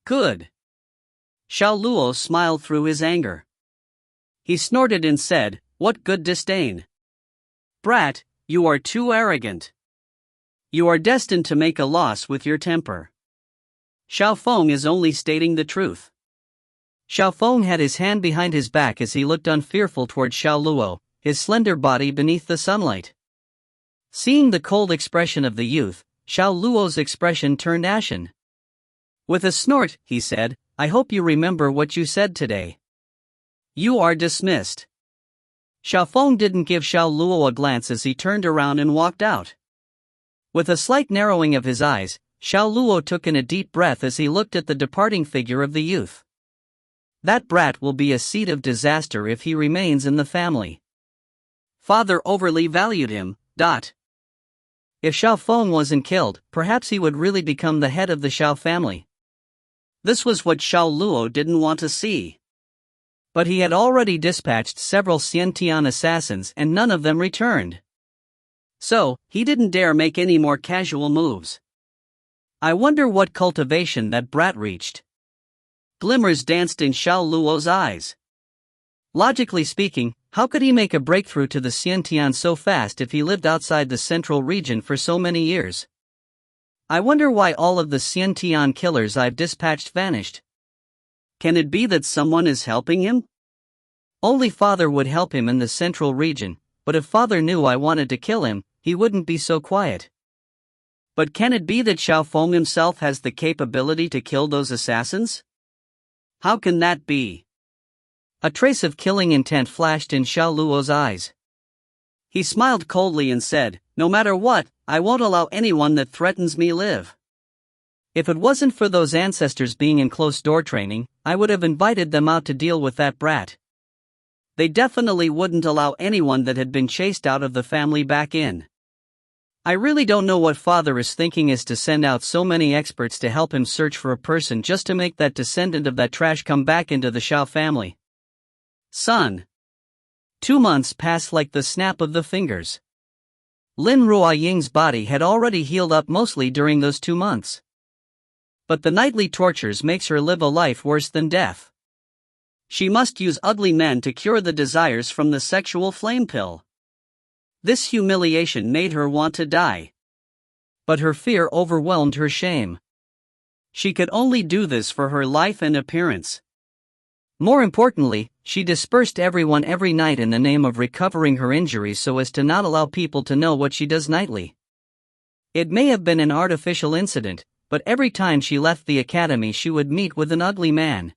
Good. Xiao Luo smiled through his anger. He snorted and said, "What good disdain? Brat, you are too arrogant. You are destined to make a loss with your temper. Xiao Feng is only stating the truth." Xiao Feng had his hand behind his back as he looked unfearful toward Xiao Luo, his slender body beneath the sunlight. Seeing the cold expression of the youth, Xiao Luo's expression turned ashen. With a snort, he said, "I hope you remember what you said today. You are dismissed." Xiao Feng didn't give Xiao Luo a glance as he turned around and walked out. With a slight narrowing of his eyes, Xiao Luo took in a deep breath as he looked at the departing figure of the youth. That brat will be a seed of disaster if he remains in the family. Father overly valued him. If Xiao Feng wasn't killed, perhaps he would really become the head of the Xiao family. This was what Xiao Luo didn't want to see. But he had already dispatched several Xiantian assassins and none of them returned. So, he didn't dare make any more casual moves. I wonder what cultivation that brat reached. Glimmers danced in Xiao Luo's eyes. Logically speaking, how could he make a breakthrough to the Xiantian so fast if he lived outside the central region for so many years? I wonder why all of the Xiantian killers I've dispatched vanished. Can it be that someone is helping him? Only Father would help him in the central region, but if Father knew I wanted to kill him, he wouldn't be so quiet. But can it be that Xiao Feng himself has the capability to kill those assassins? How can that be? A trace of killing intent flashed in Xiao Luo's eyes. He smiled coldly and said, "No matter what, I won't allow anyone that threatens me live. If it wasn't for those ancestors being in close-door training, I would have invited them out to deal with that brat. They definitely wouldn't allow anyone that had been chased out of the family back in. I really don't know what Father is thinking is to send out so many experts to help him search for a person just to make that descendant of that trash come back into the Xiao family. Son." 2 months passed like the snap of the fingers. Lin Ruoying's body had already healed up mostly during those 2 months. But the nightly tortures makes her live a life worse than death. She must use ugly men to cure the desires from the sexual flame pill. This humiliation made her want to die. But her fear overwhelmed her shame. She could only do this for her life and appearance. More importantly, she dispersed everyone every night in the name of recovering her injuries so as to not allow people to know what she does nightly. It may have been an artificial incident, but every time she left the academy she would meet with an ugly man.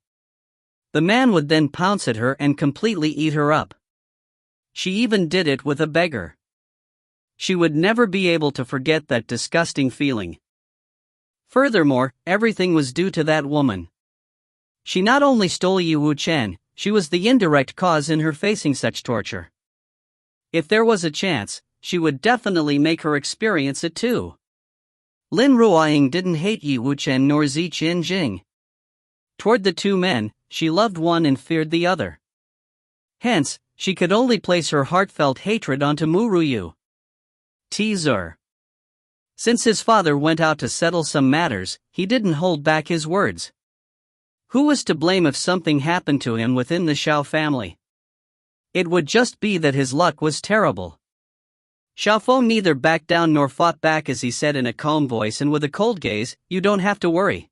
The man would then pounce at her and completely eat her up. She even did it with a beggar. She would never be able to forget that disgusting feeling. Furthermore, everything was due to that woman. She not only stole Yu Wuchen, she was the indirect cause in her facing such torture. If there was a chance, she would definitely make her experience it too. Lin Ruoying didn't hate Yu Wuchen nor Zi Qinjing. Toward the two men, she loved one and feared the other. Hence, she could only place her heartfelt hatred onto Mu Yue. Teaser. Since his father went out to settle some matters, he didn't hold back his words. Who was to blame if something happened to him within the Xiao family? It would just be that his luck was terrible. Xiao Feng neither backed down nor fought back as he said in a calm voice and with a cold gaze, "You don't have to worry.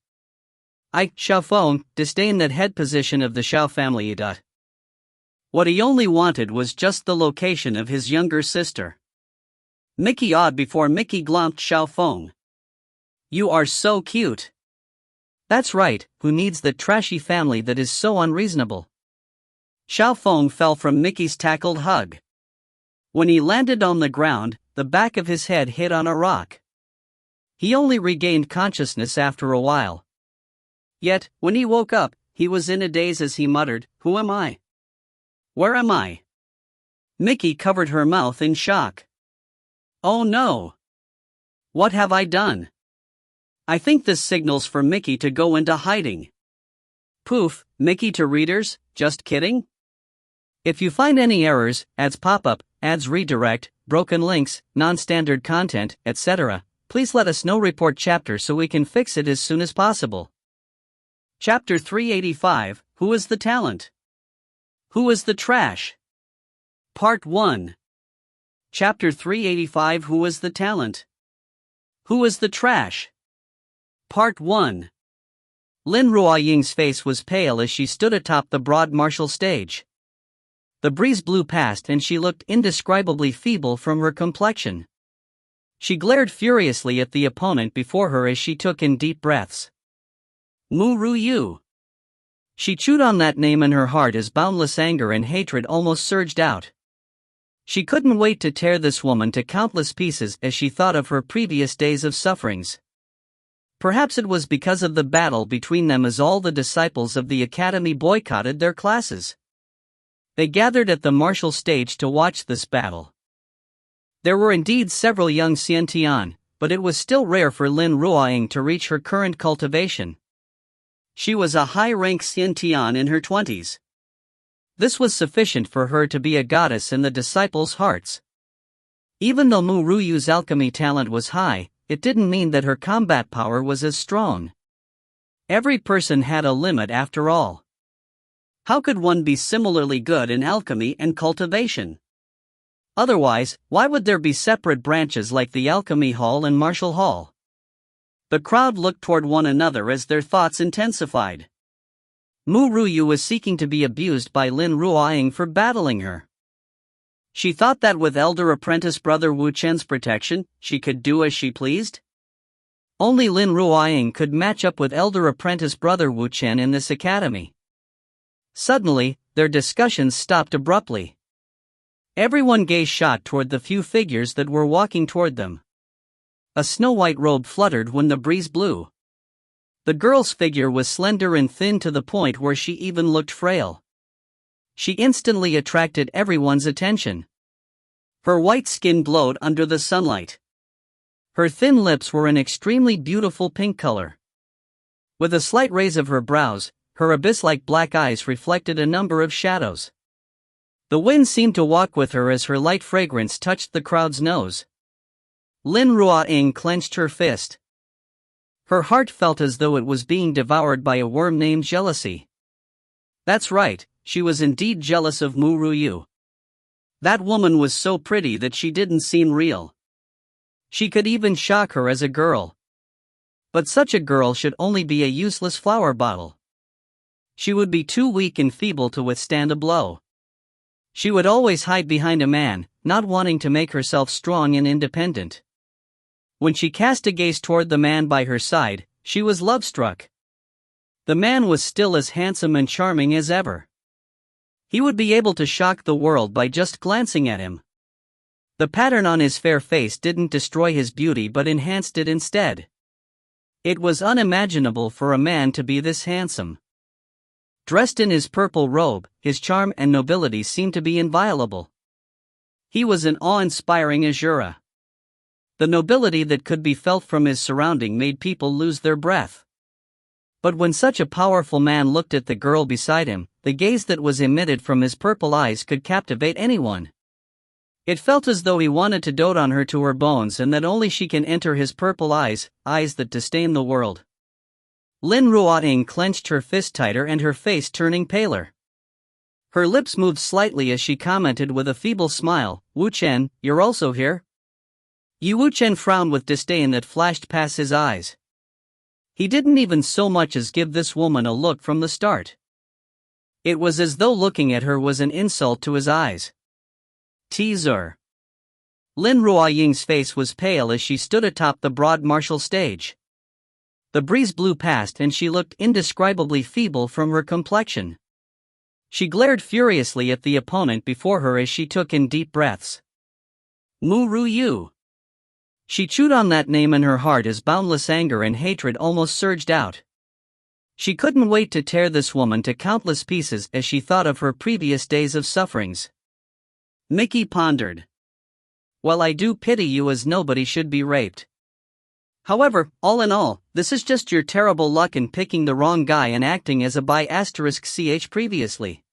Xiao Feng, disdain that head position of the Xiao family. What he only wanted was just the location of his younger sister." Mickey awed before Mickey glomped Xiao Feng. "You are so cute." "That's right, who needs the trashy family that is so unreasonable?" Xiao Feng fell from Mickey's tackled hug. When he landed on the ground, the back of his head hit on a rock. He only regained consciousness after a while. Yet, when he woke up, he was in a daze as he muttered, "Who am I? Where am I?" Mickey covered her mouth in shock. "Oh no! What have I done?" I think this signals for Mickey to go into hiding. Poof, Mickey to readers, just kidding? If you find any errors, ads pop up, ads redirect, broken links, non-standard content, etc., please let us know. Report chapter so we can fix it as soon as possible. Chapter 385, Who is the Talent? Who is the Trash? Part 1. Chapter 385, Who is the Talent? Who is the Trash? Part 1. Lin Ruoying's face was pale as she stood atop the broad martial stage. The breeze blew past and she looked indescribably feeble from her complexion. She glared furiously at the opponent before her as she took in deep breaths. Ru Yue. She chewed on that name in her heart as boundless anger and hatred almost surged out. She couldn't wait to tear this woman to countless pieces as she thought of her previous days of sufferings. Perhaps it was because of the battle between them as all the disciples of the academy boycotted their classes. They gathered at the martial stage to watch this battle. There were indeed several young Xiantian, but it was still rare for Lin Ruoying to reach her current cultivation. She was a high-rank Xiantian in her 20s. This was sufficient for her to be a goddess in the disciples' hearts. Even though Ru Yue's alchemy talent was high, it didn't mean that her combat power was as strong. Every person had a limit after all. How could one be similarly good in alchemy and cultivation? Otherwise, why would there be separate branches like the Alchemy Hall and Martial Hall? The crowd looked toward one another as their thoughts intensified. Ru Yue was seeking to be abused by Lin Ruoying for battling her. She thought that with elder apprentice brother Wu Chen's protection, she could do as she pleased. Only Lin Ruoying could match up with elder apprentice brother Wu Chen in this academy. Suddenly, their discussions stopped abruptly. Everyone gazed shot toward the few figures that were walking toward them. A snow-white robe fluttered when the breeze blew. The girl's figure was slender and thin to the point where she even looked frail. She instantly attracted everyone's attention. Her white skin glowed under the sunlight. Her thin lips were an extremely beautiful pink color. With a slight raise of her brows, her abyss-like black eyes reflected a number of shadows. The wind seemed to walk with her as her light fragrance touched the crowd's nose. Lin Ruoying clenched her fist. Her heart felt as though it was being devoured by a worm named jealousy. That's right, she was indeed jealous of Ru Yue. That woman was so pretty that she didn't seem real. She could even shock her as a girl. But such a girl should only be a useless flower bottle. She would be too weak and feeble to withstand a blow. She would always hide behind a man, not wanting to make herself strong and independent. When she cast a gaze toward the man by her side, she was love-struck. The man was still as handsome and charming as ever. He would be able to shock the world by just glancing at him. The pattern on his fair face didn't destroy his beauty but enhanced it instead. It was unimaginable for a man to be this handsome. Dressed in his purple robe, his charm and nobility seemed to be inviolable. He was an awe-inspiring azura. The nobility that could be felt from his surrounding made people lose their breath. But when such a powerful man looked at the girl beside him, the gaze that was emitted from his purple eyes could captivate anyone. It felt as though he wanted to dote on her to her bones and that only she can enter his purple eyes, eyes that disdain the world. Lin Ruoying clenched her fist tighter and her face turning paler. Her lips moved slightly as she commented with a feeble smile, "Wu Chen, you're also here?" Wu Chen frowned with disdain that flashed past his eyes. He didn't even so much as give this woman a look from the start. It was as though looking at her was an insult to his eyes. Teaser. Lin Ruoying's face was pale as she stood atop the broad martial stage. The breeze blew past and she looked indescribably feeble from her complexion. She glared furiously at the opponent before her as she took in deep breaths. Ru Yue. She chewed on that name in her heart as boundless anger and hatred almost surged out. She couldn't wait to tear this woman to countless pieces as she thought of her previous days of sufferings. Mickey pondered. Well, I do pity you as nobody should be raped. However, all in all, this is just your terrible luck in picking the wrong guy and acting as a *ch previously.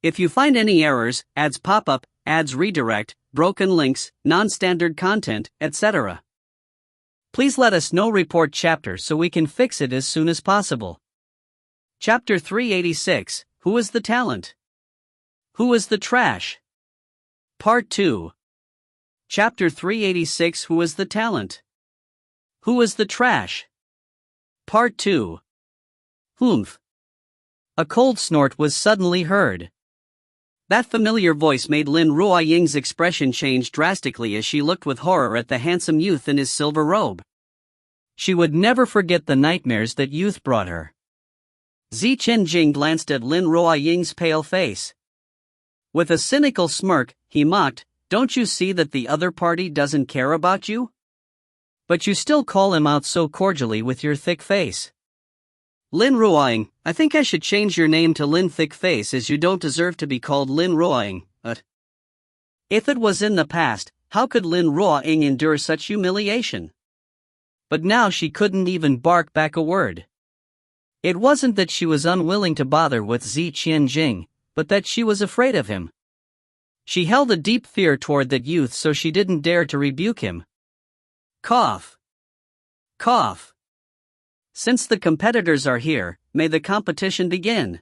If you find any errors, ads pop up, ads redirect, broken links, non-standard content, etc. Please let us know. Report chapter so we can fix it as soon as possible. Chapter 386, Who is the Talent? Who is the Trash? Part 2. Chapter 386, Who is the Talent? Who is the Trash? Part 2. Humph. A cold snort was suddenly heard. That familiar voice made Lin Ruoying's expression change drastically as she looked with horror at the handsome youth in his silver robe. She would never forget the nightmares that youth brought her. Jing glanced at Lin Ruoying's pale face. With a cynical smirk, he mocked, "Don't you see that the other party doesn't care about you? But you still call him out so cordially with your thick face. Lin Ruoying, I think I should change your name to Lin Thick Face, as you don't deserve to be called Lin Ruoying." If it was in the past, how could Lin Ruoying endure such humiliation? But now she couldn't even bark back a word. It wasn't that she was unwilling to bother with Jing, but that she was afraid of him. She held a deep fear toward that youth, so she didn't dare to rebuke him. Cough. Cough. Since the competitors are here, may the competition begin.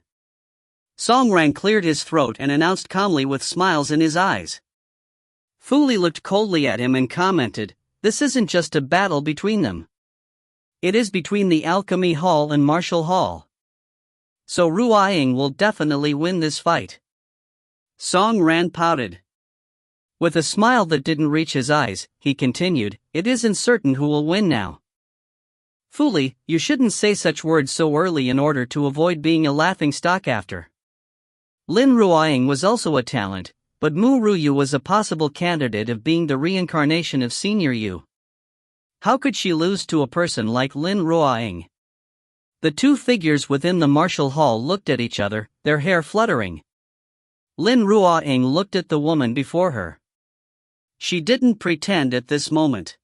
Songrang cleared his throat and announced calmly with smiles in his eyes. Fu Li looked coldly at him and commented, "This isn't just a battle between them. It is between the Alchemy Hall and Martial Hall. So Ruoying will definitely win this fight." Song Ran pouted. With a smile that didn't reach his eyes, he continued, "It isn't certain who will win now." "Fu Li, you shouldn't say such words so early in order to avoid being a laughingstock after." Lin Ruoying was also a talent, but Mu Yue was a possible candidate of being the reincarnation of Senior Yu. How could she lose to a person like Lin Ruoying? The two figures within the martial hall looked at each other, their hair fluttering. Lin Ruoying looked at the woman before her. She didn't pretend at this moment.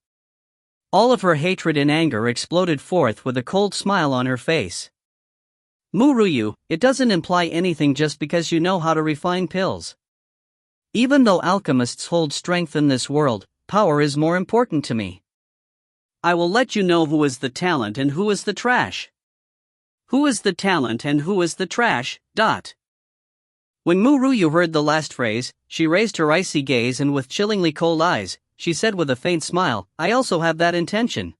All of her hatred and anger exploded forth with a cold smile on her face. "Mu Yue, it doesn't imply anything just because you know how to refine pills. Even though alchemists hold strength in this world, power is more important to me. I will let you know who is the talent and who is the trash. Who is the talent and who is the trash, dot." When Mu Yue heard the last phrase, she raised her icy gaze and with chillingly cold eyes, she said with a faint smile, "I also have that intention."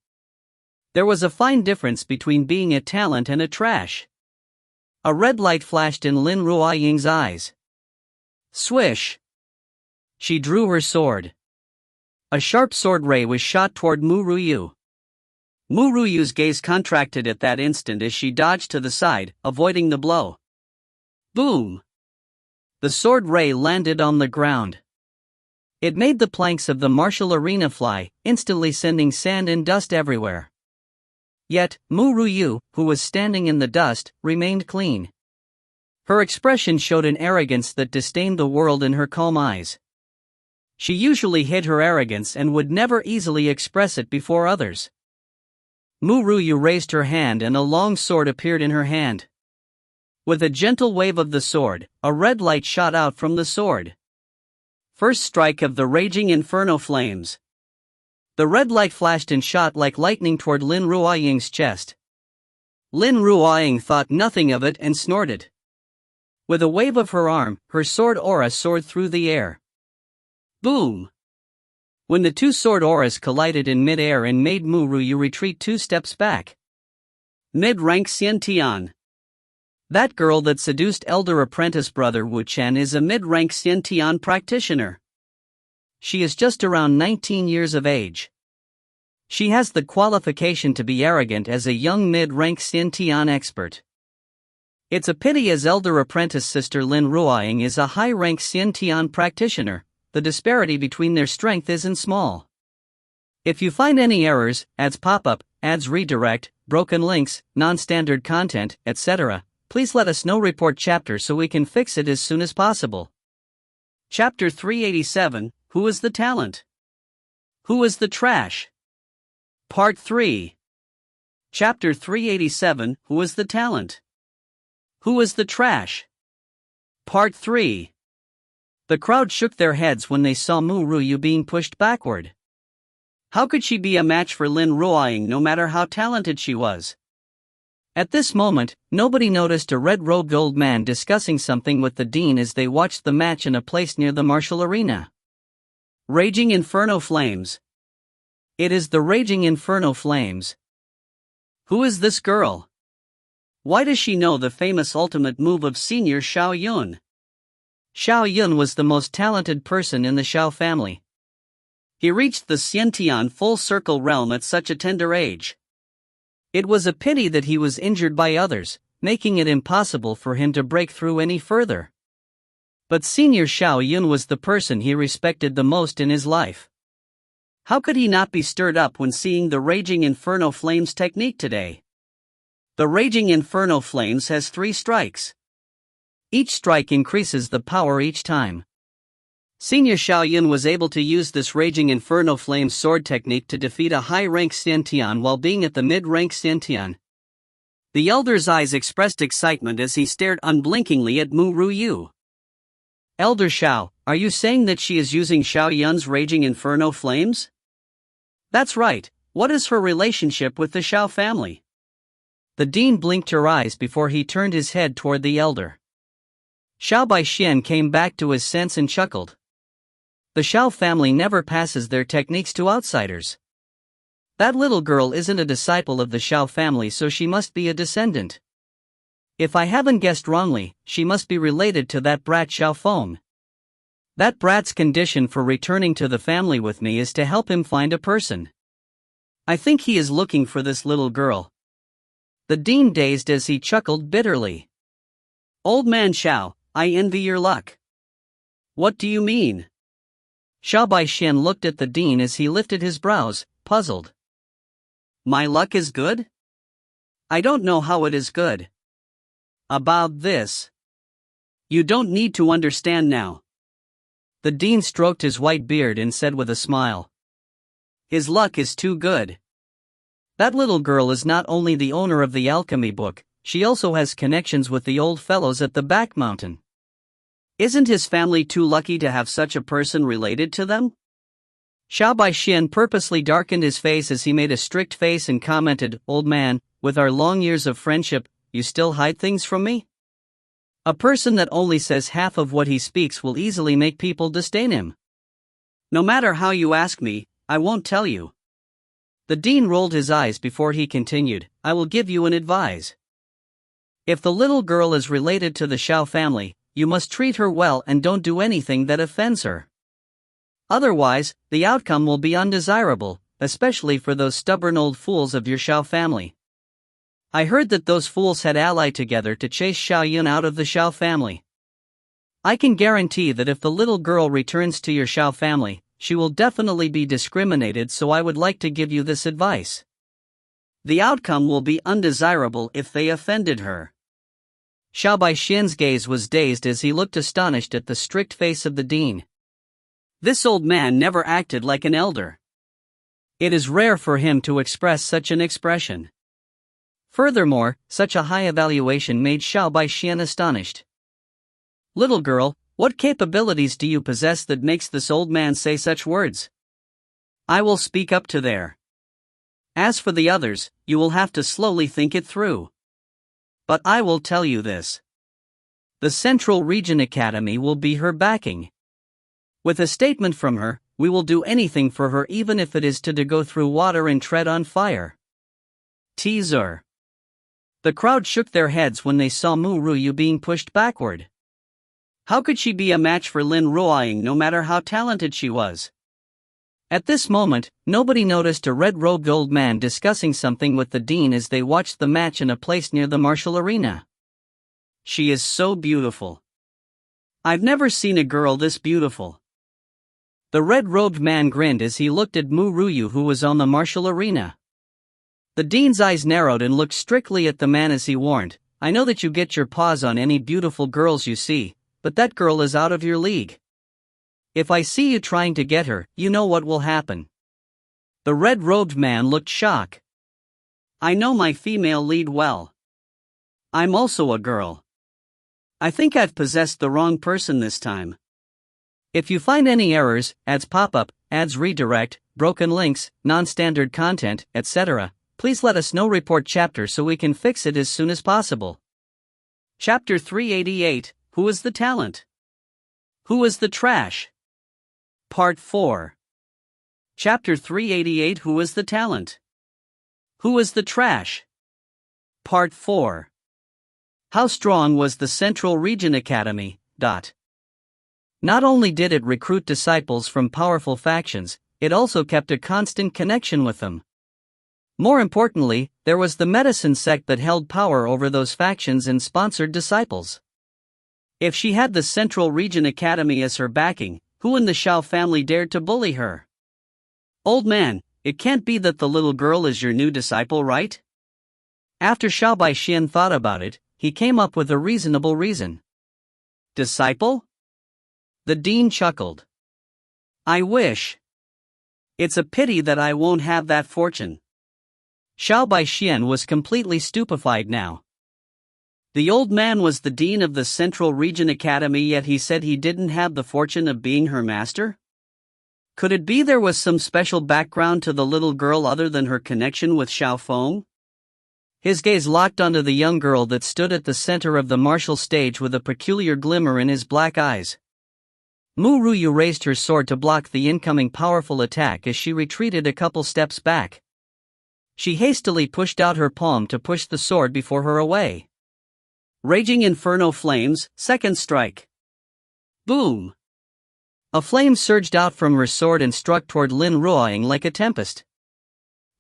There was a fine difference between being a talent and a trash. A red light flashed in Lin Ruoying's eyes. Swish! She drew her sword. A sharp sword ray was shot toward Mu Yue. Mu Yue's gaze contracted at that instant as she dodged to the side, avoiding the blow. Boom! The sword ray landed on the ground. It made the planks of the martial arena fly, instantly sending sand and dust everywhere. Yet, Mu Yue, who was standing in the dust, remained clean. Her expression showed an arrogance that disdained the world in her calm eyes. She usually hid her arrogance and would never easily express it before others. Mu Yue raised her hand and a long sword appeared in her hand. With a gentle wave of the sword, a red light shot out from the sword. First strike of the raging inferno flames. The red light flashed and shot like lightning toward Lin Ruoying's chest. Lin Ruoying thought nothing of it and snorted. With a wave of her arm, her sword aura soared through the air. Boom! When the two sword auras collided in mid-air and made Mu Yue retreat 2 steps back. Mid-rank Xian Tian. That girl that seduced elder apprentice brother Wu Chen is a mid-rank Xian Tian practitioner. She is just around 19 years of age. She has the qualification to be arrogant as a young mid-rank Xian Tian expert. It's a pity as elder apprentice sister Lin Ruoying is a high-rank Xian Tian practitioner. The disparity between their strength isn't small. If you find any errors, ads pop up, ads redirect, broken links, non-standard content, etc., please let us know. Report chapter so we can fix it as soon as possible. Chapter 387, Who is the Talent? Who is the Trash? Part 3. Chapter 387, Who is the Talent? Who is the Trash? Part 3. The crowd shook their heads when they saw Mu Yue being pushed backward. How could she be a match for Lin Ruoying no matter how talented she was? At this moment, nobody noticed a red-robed old man discussing something with the dean as they watched the match in a place near the martial arena. Raging Inferno Flames. It is the Raging Inferno Flames. Who is this girl? Why does she know the famous ultimate move of Senior Xiao Yun? Xiao Yun was the most talented person in the Xiao family. He reached the Xiantian full circle realm at such a tender age. It was a pity that he was injured by others, making it impossible for him to break through any further. But Senior Xiao Yun was the person he respected the most in his life. How could he not be stirred up when seeing the Raging Inferno Flames technique today? The Raging Inferno Flames has 3 strikes. Each strike increases the power each time. Senior Xiao Yun was able to use this Raging Inferno Flames sword technique to defeat a high-rank Xiantian while being at the mid-rank Xiantian. The elder's eyes expressed excitement as he stared unblinkingly at Ru Yue. Elder Xiao, are you saying that she is using Xiao Yun's Raging Inferno Flames? That's right. What is her relationship with the Xiao family? The dean blinked her eyes before he turned his head toward the elder. Xiao Baixian came back to his sense and chuckled. The Xiao family never passes their techniques to outsiders. That little girl isn't a disciple of the Xiao family, so she must be a descendant. If I haven't guessed wrongly, she must be related to that brat Xiao Feng. That brat's condition for returning to the family with me is to help him find a person. I think he is looking for this little girl. The dean dazed as he chuckled bitterly. Old man Xiao, I envy your luck. What do you mean? Xiao Baixian looked at the dean as he lifted his brows, puzzled. My luck is good? I don't know how it is good. About this. You don't need to understand now. The dean stroked his white beard and said with a smile. His luck is too good. That little girl is not only the owner of the Alchemy Book, she also has connections with the old fellows at the back mountain. Isn't his family too lucky to have such a person related to them? Xiao Baixian purposely darkened his face as he made a strict face and commented, Old man, with our long years of friendship, you still hide things from me? A person that only says half of what he speaks will easily make people disdain him. No matter how you ask me, I won't tell you. The dean rolled his eyes before he continued, I will give you an advice. If the little girl is related to the Xiao family, you must treat her well and don't do anything that offends her. Otherwise, the outcome will be undesirable, especially for those stubborn old fools of your Xiao family. I heard that those fools had allied together to chase Xiao Yun out of the Xiao family. I can guarantee that if the little girl returns to your Xiao family, she will definitely be discriminated, so I would like to give you this advice. The outcome will be undesirable if they offended her. Xiao Baixian's gaze was dazed as he looked astonished at the strict face of the dean. This old man never acted like an elder. It is rare for him to express such an expression. Furthermore, such a high evaluation made Xiao Baixian astonished. Little girl, what capabilities do you possess that makes this old man say such words? I will speak up to there. As for the others, you will have to slowly think it through. But I will tell you this. The Central Region Academy will be her backing. With a statement from her, we will do anything for her, even if it is to go through water and tread on fire. Teaser. The crowd shook their heads when they saw Ru Yue being pushed backward. How could she be a match for Lin Ruoying no matter how talented she was? At this moment, nobody noticed a red-robed old man discussing something with the dean as they watched the match in a place near the martial arena. She is so beautiful. I've never seen a girl this beautiful. The red-robed man grinned as he looked at Ru Yue, who was on the martial arena. The dean's eyes narrowed and looked strictly at the man as he warned, I know that you get your paws on any beautiful girls you see, but that girl is out of your league. If I see you trying to get her, you know what will happen. The red-robed man looked shocked. I know my female lead well. I'm also a girl. I think I've possessed the wrong person this time. If you find any errors, ads pop up, ads redirect, broken links, non-standard content, etc., please let us know report chapter so we can fix it as soon as possible. Chapter 388, Who is the Talent? Who is the Trash? Part 4. Chapter 388, Who is the Talent? Who is the Trash? Part 4. How strong was the Central Region Academy? Not only did it recruit disciples from powerful factions, it also kept a constant connection with them. More importantly, there was the medicine sect that held power over those factions and sponsored disciples. If she had the Central Region Academy as her backing, who in the Shao family dared to bully her? Old man, it can't be that the little girl is your new disciple, right? After Shao Baixian thought about it, he came up with a reasonable reason. Disciple? The dean chuckled. I wish. It's a pity that I won't have that fortune. Shao Baixian was completely stupefied now. The old man was the dean of the Central Region Academy, yet he said he didn't have the fortune of being her master? Could it be there was some special background to the little girl other than her connection with Shao Feng? His gaze locked onto the young girl that stood at the center of the martial stage with a peculiar glimmer in his black eyes. Ru Yue raised her sword to block the incoming powerful attack as she retreated a couple steps back. She hastily pushed out her palm to push the sword before her away. Raging Inferno Flames, second strike. Boom! A flame surged out from her sword and struck toward Lin Ruoying like a tempest.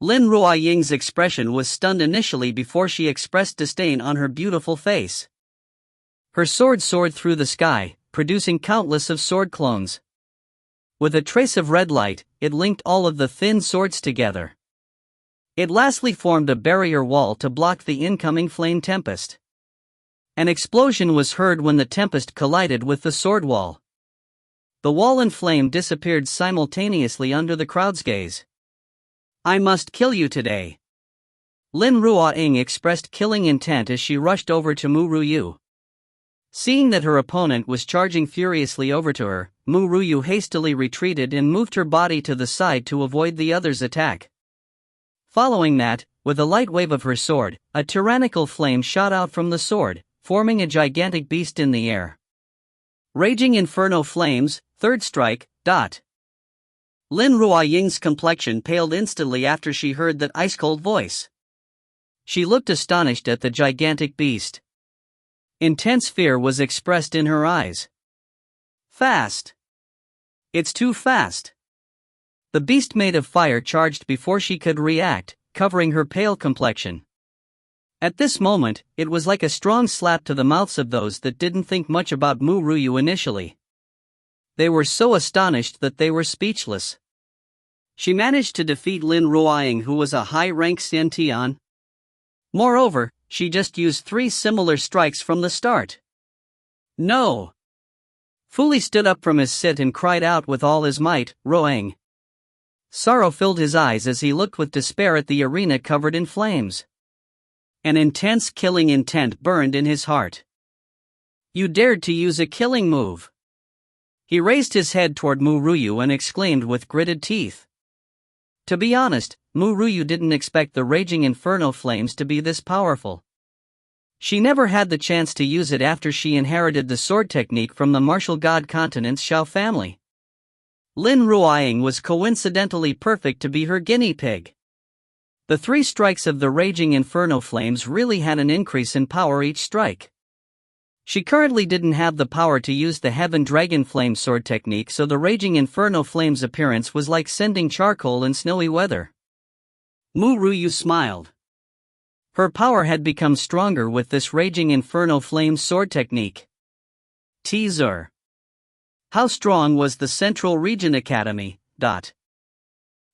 Lin Ruoying's expression was stunned initially before she expressed disdain on her beautiful face. Her sword soared through the sky, producing countless of sword clones. With a trace of red light, it linked all of the thin swords together. It lastly formed a barrier wall to block the incoming flame tempest. An explosion was heard when the tempest collided with the sword wall. The wall and flame disappeared simultaneously under the crowd's gaze. I must kill you today. Lin Ruoying expressed killing intent as she rushed over to Ru Yue. Seeing that her opponent was charging furiously over to her, Ru Yue hastily retreated and moved her body to the side to avoid the other's attack. Following that, with a light wave of her sword, a tyrannical flame shot out from the sword, forming a gigantic beast in the air. Raging Inferno Flames, third strike. Lin Ruoying's complexion paled instantly after she heard that ice-cold voice. She looked astonished at the gigantic beast. Intense fear was expressed in her eyes. Fast. It's too fast. The beast made of fire charged before she could react, covering her pale complexion. At this moment, it was like a strong slap to the mouths of those that didn't think much about Ru Yue initially. They were so astonished that they were speechless. She managed to defeat Lin Ruoying, who was a high-rank Xiantian. Moreover, she just used 3 similar strikes from the start. No! Fuli stood up from his sit and cried out with all his might, Ruoying. Sorrow filled his eyes as he looked with despair at the arena covered in flames. An intense killing intent burned in his heart. You dared to use a killing move. He raised his head toward Ru Yue and exclaimed with gritted teeth. To be honest, Ru Yue didn't expect the Raging Inferno Flames to be this powerful. She never had the chance to use it after she inherited the sword technique from the martial god continent's Shao family. Lin Ruoying was coincidentally perfect to be her guinea pig. The 3 strikes of the Raging Inferno Flames really had an increase in power each strike. She currently didn't have the power to use the Heaven Dragon Flame sword technique, so the Raging Inferno Flame's appearance was like sending charcoal in snowy weather. Ru Yue smiled. Her power had become stronger with this Raging Inferno Flame sword technique. Teaser. How strong was the Central Region Academy?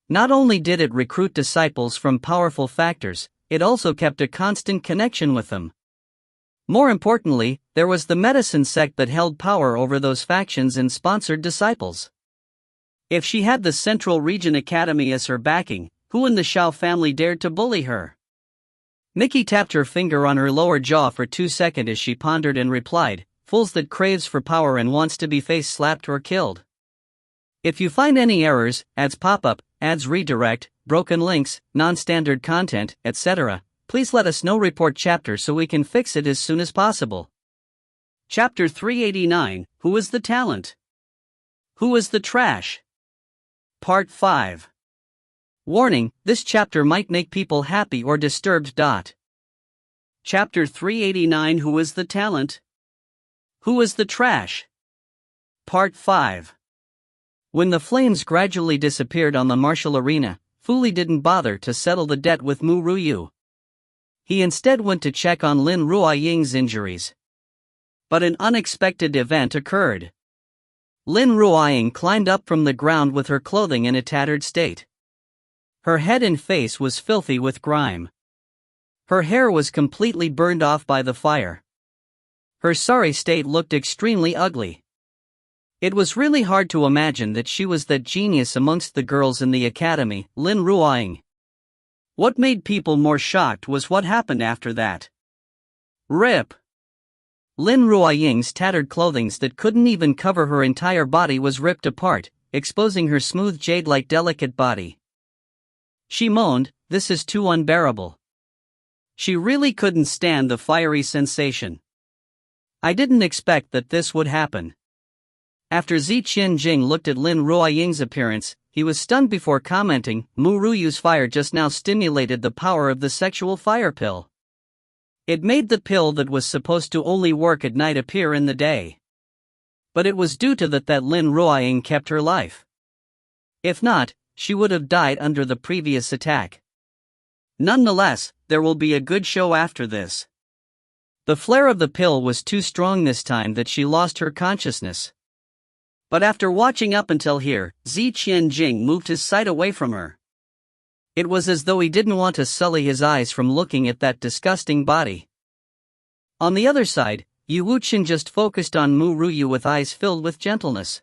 Not only did it recruit disciples from powerful factors, it also kept a constant connection with them. More importantly, there was the medicine sect that held power over those factions and sponsored disciples. If she had the Central Region Academy as her backing, who in the Shao family dared to bully her? Nikki tapped her finger on her lower jaw for 2 seconds as she pondered and replied, fools that craves for power and wants to be face-slapped or killed. If you find any errors, ads pop up, ads redirect, broken links, non-standard content, etc. Please let us know. Report chapter so we can fix it as soon as possible. Chapter 389, Who is the Talent? Who is the Trash? Part 5. Warning, this chapter might make people happy or disturbed. Chapter 389, Who is the Talent? Who is the Trash? Part 5. When the flames gradually disappeared on the martial arena, Fu Li didn't bother to settle the debt with Ru Yue. He instead went to check on Lin Ruoying's injuries. But an unexpected event occurred. Lin Ruoying climbed up from the ground with her clothing in a tattered state. Her head and face was filthy with grime. Her hair was completely burned off by the fire. Her sorry state looked extremely ugly. It was really hard to imagine that she was that genius amongst the girls in the academy, Lin Ruoying. What made people more shocked was what happened after that. Rip! Lin Ruoying's tattered clothing that couldn't even cover her entire body was ripped apart, exposing her smooth jade-like delicate body. She moaned, "This is too unbearable." She really couldn't stand the fiery sensation. I didn't expect that this would happen. After Jing looked at Lin Ruoying's appearance, he was stunned before commenting, Mu Ruyu's fire just now stimulated the power of the sexual fire pill. It made the pill that was supposed to only work at night appear in the day. But it was due to that Lin Ruoying kept her life. If not, she would have died under the previous attack. Nonetheless, there will be a good show after this. The flare of the pill was too strong this time that she lost her consciousness. But after watching up until here, Jing moved his sight away from her. It was as though he didn't want to sully his eyes from looking at that disgusting body. On the other side, Yu Wuchen just focused on Mu Ryu with eyes filled with gentleness.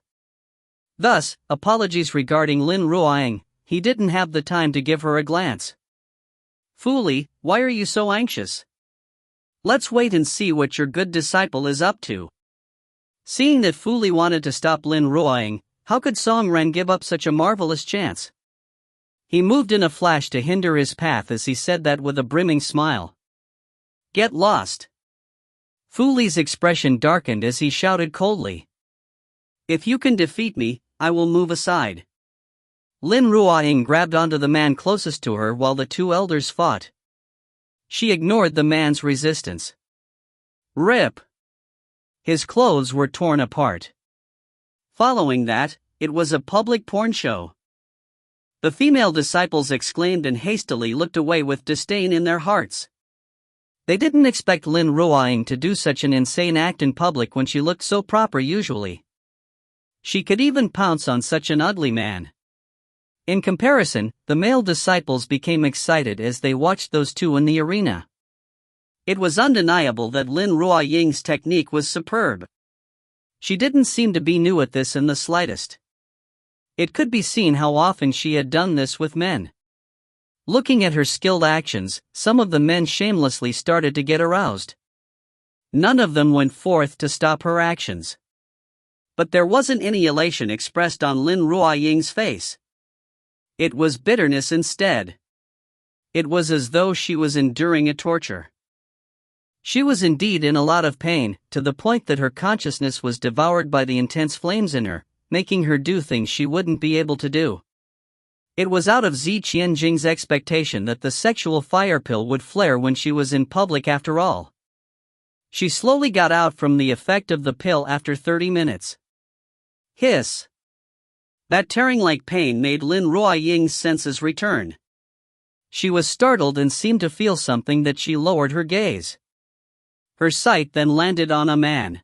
Thus, apologies regarding Lin Ruoying, he didn't have the time to give her a glance. Fu Li, why are you so anxious? Let's wait and see what your good disciple is up to. Seeing that Fu Li wanted to stop Lin Ruoying, how could Song Ren give up such a marvelous chance? He moved in a flash to hinder his path as he said that with a brimming smile. Get lost. Fu Li's expression darkened as he shouted coldly. If you can defeat me, I will move aside. Lin Ruoying grabbed onto the man closest to her while the two elders fought. She ignored the man's resistance. Rip! His clothes were torn apart. Following that, it was a public porn show. The female disciples exclaimed and hastily looked away with disdain in their hearts. They didn't expect Lin Ruoying to do such an insane act in public when she looked so proper usually. She could even pounce on such an ugly man. In comparison, the male disciples became excited as they watched those two in the arena. It was undeniable that Lin Ruoying's technique was superb. She didn't seem to be new at this in the slightest. It could be seen how often she had done this with men. Looking at her skilled actions, some of the men shamelessly started to get aroused. None of them went forth to stop her actions. But there wasn't any elation expressed on Lin Ruoying's face. It was bitterness instead. It was as though she was enduring a torture. She was indeed in a lot of pain, to the point that her consciousness was devoured by the intense flames in her, making her do things she wouldn't be able to do. It was out of Jing's expectation that the sexual fire pill would flare when she was in public after all. She slowly got out from the effect of the pill after 30 minutes. Hiss! That tearing-like pain made Lin Ruoying's senses return. She was startled and seemed to feel something that she lowered her gaze. Her sight then landed on a man.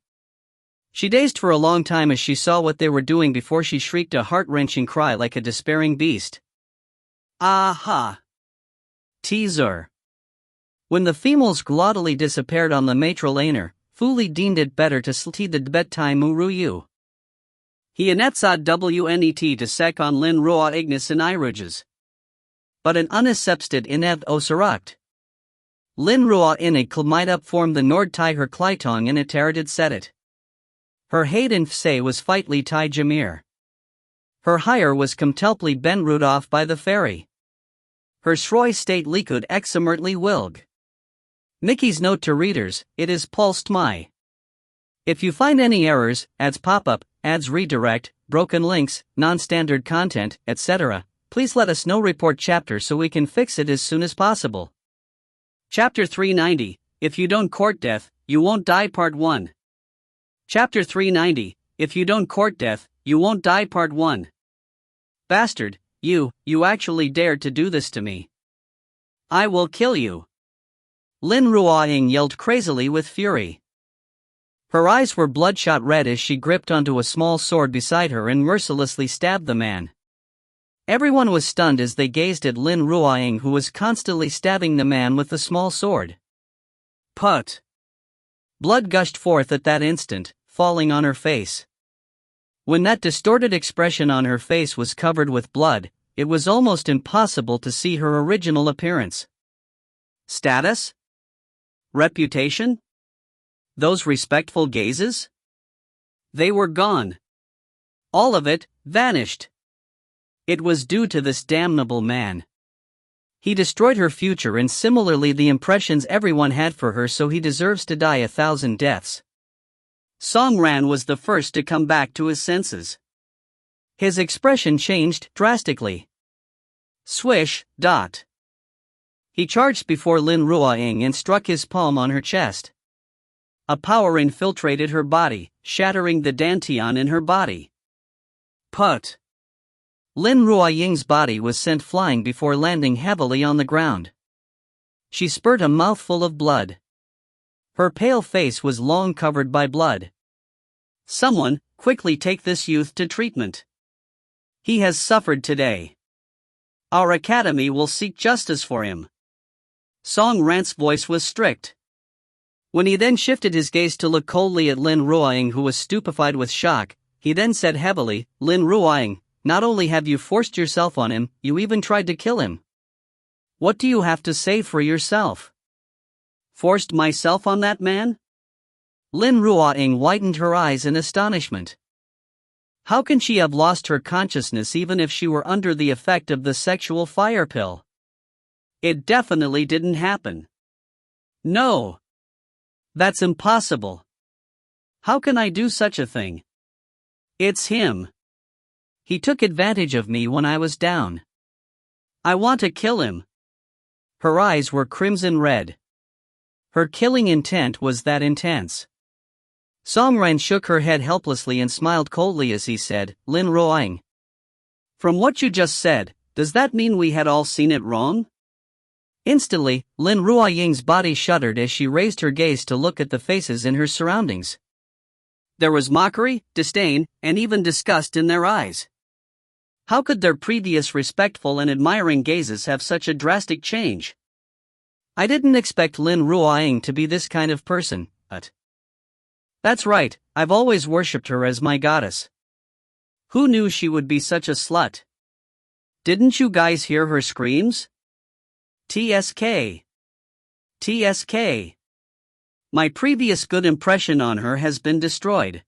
She dazed for a long time as she saw what they were doing before she shrieked a heart-wrenching cry like a despairing beast. Aha! Teaser. When the females glottily disappeared on the matrolaner, Fu Li deemed it better to slay the bedtime Mu Ryu. He anetzad wnet to sec on Lin Ruoying in iruges. But an unassepted inev osarukt. Lin Ruoying might up form the Nord Tai her Kleitong in a teradid setit. Her Hayden Fse was Feitli Tai Jamir. Her hire was completely ben root off by the fairy. Her Shroi state likud examertly wilg. Mickey's note to readers, it is pulsed my. If you find any errors, ads pop-up, ads redirect, broken links, non-standard content, etc., please let us know. Report chapter so we can fix it as soon as possible. Chapter 390, If You Don't Court Death, You Won't Die Part 1. Chapter 390, If You Don't Court Death, You Won't Die Part 1. Bastard, you actually dared to do this to me. I will kill you. Lin Ruoying yelled crazily with fury. Her eyes were bloodshot red as she gripped onto a small sword beside her and mercilessly stabbed the man. Everyone was stunned as they gazed at Lin Ruoying, who was constantly stabbing the man with the small sword. Put! Blood gushed forth at that instant, falling on her face. When that distorted expression on her face was covered with blood, it was almost impossible to see her original appearance. Status? Reputation? Those respectful gazes? They were gone. All of it vanished. It was due to this damnable man. He destroyed her future and similarly the impressions everyone had for her, so he deserves to die 1,000 deaths. Song Ran was the first to come back to his senses. His expression changed drastically. Swish, dot. He charged before Lin Ruoying and struck his palm on her chest. A power infiltrated her body, shattering the dantian in her body. Put! Lin Ruoying's body was sent flying before landing heavily on the ground. She spurt a mouthful of blood. Her pale face was long covered by blood. Someone, quickly take this youth to treatment. He has suffered today. Our academy will seek justice for him. Song Ran's voice was strict. When he then shifted his gaze to look coldly at Lin Ruoying, who was stupefied with shock, he then said heavily, Lin Ruoying, not only have you forced yourself on him, you even tried to kill him. What do you have to say for yourself? Forced myself on that man? Lin Ruoying widened her eyes in astonishment. How can she have lost her consciousness even if she were under the effect of the sexual fire pill? It definitely didn't happen. No. That's impossible. How can I do such a thing? It's him. He took advantage of me when I was down. I want to kill him. Her eyes were crimson red. Her killing intent was that intense. Song Ran shook her head helplessly and smiled coldly as he said, Lin Ruoying. From what you just said, does that mean we had all seen it wrong? Instantly, Lin Ruoying's body shuddered as she raised her gaze to look at the faces in her surroundings. There was mockery, disdain, and even disgust in their eyes. How could their previous respectful and admiring gazes have such a drastic change? I didn't expect Lin Ruoying to be this kind of person, but... That's right, I've always worshipped her as my goddess. Who knew she would be such a slut? Didn't you guys hear her screams? TSK. TSK. My previous good impression on her has been destroyed.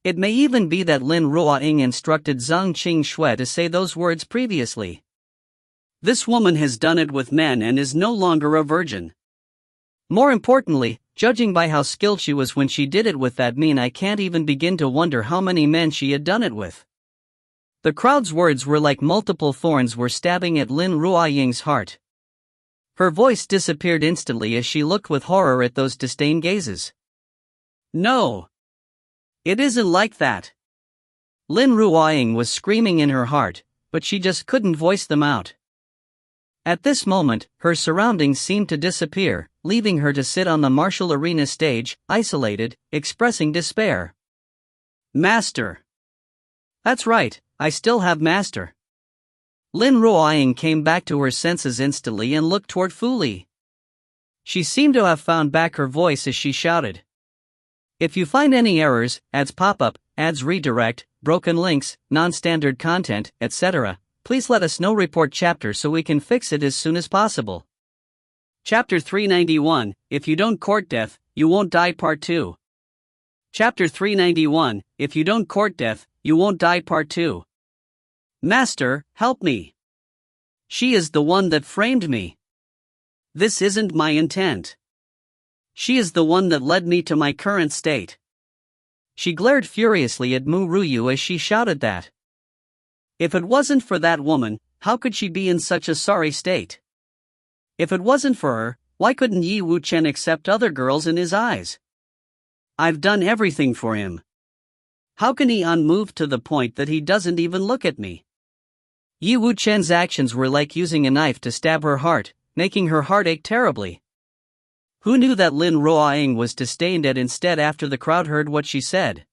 It may even be that Lin Ruoying instructed Zhang Qing to say those words previously. This woman has done it with men and is no longer a virgin. More importantly, judging by how skilled she was when she did it with that mean, I can't even begin to wonder how many men she had done it with. The crowd's words were like multiple thorns were stabbing at Lin Ruoying's heart. Her voice disappeared instantly as she looked with horror at those disdain gazes. No. It isn't like that. Lin Ruoying was screaming in her heart, but she just couldn't voice them out. At this moment, her surroundings seemed to disappear, leaving her to sit on the martial arena stage, isolated, expressing despair. Master. That's right, I still have master. Lin Ruoying came back to her senses instantly and looked toward Fu Li. She seemed to have found back her voice as she shouted. If you find any errors, ads pop-up, ads redirect, broken links, non-standard content, etc., please let us know. Report chapter so we can fix it as soon as possible. Chapter 391, If You Don't Court Death, You Won't Die Part 2. Chapter 391, If You Don't Court Death, You Won't Die Part 2. Master, help me. She is the one that framed me. This isn't my intent. She is the one that led me to my current state. She glared furiously at Ru Yue as she shouted that. If it wasn't for that woman, how could she be in such a sorry state? If it wasn't for her, why couldn't Yi Wuchen accept other girls in his eyes? I've done everything for him. How can he unmoved to the point that he doesn't even look at me? Yi Wuchen's actions were like using a knife to stab her heart, making her heart ache terribly. Who knew that Lin Ruoying was to stay dead instead after the crowd heard what she said?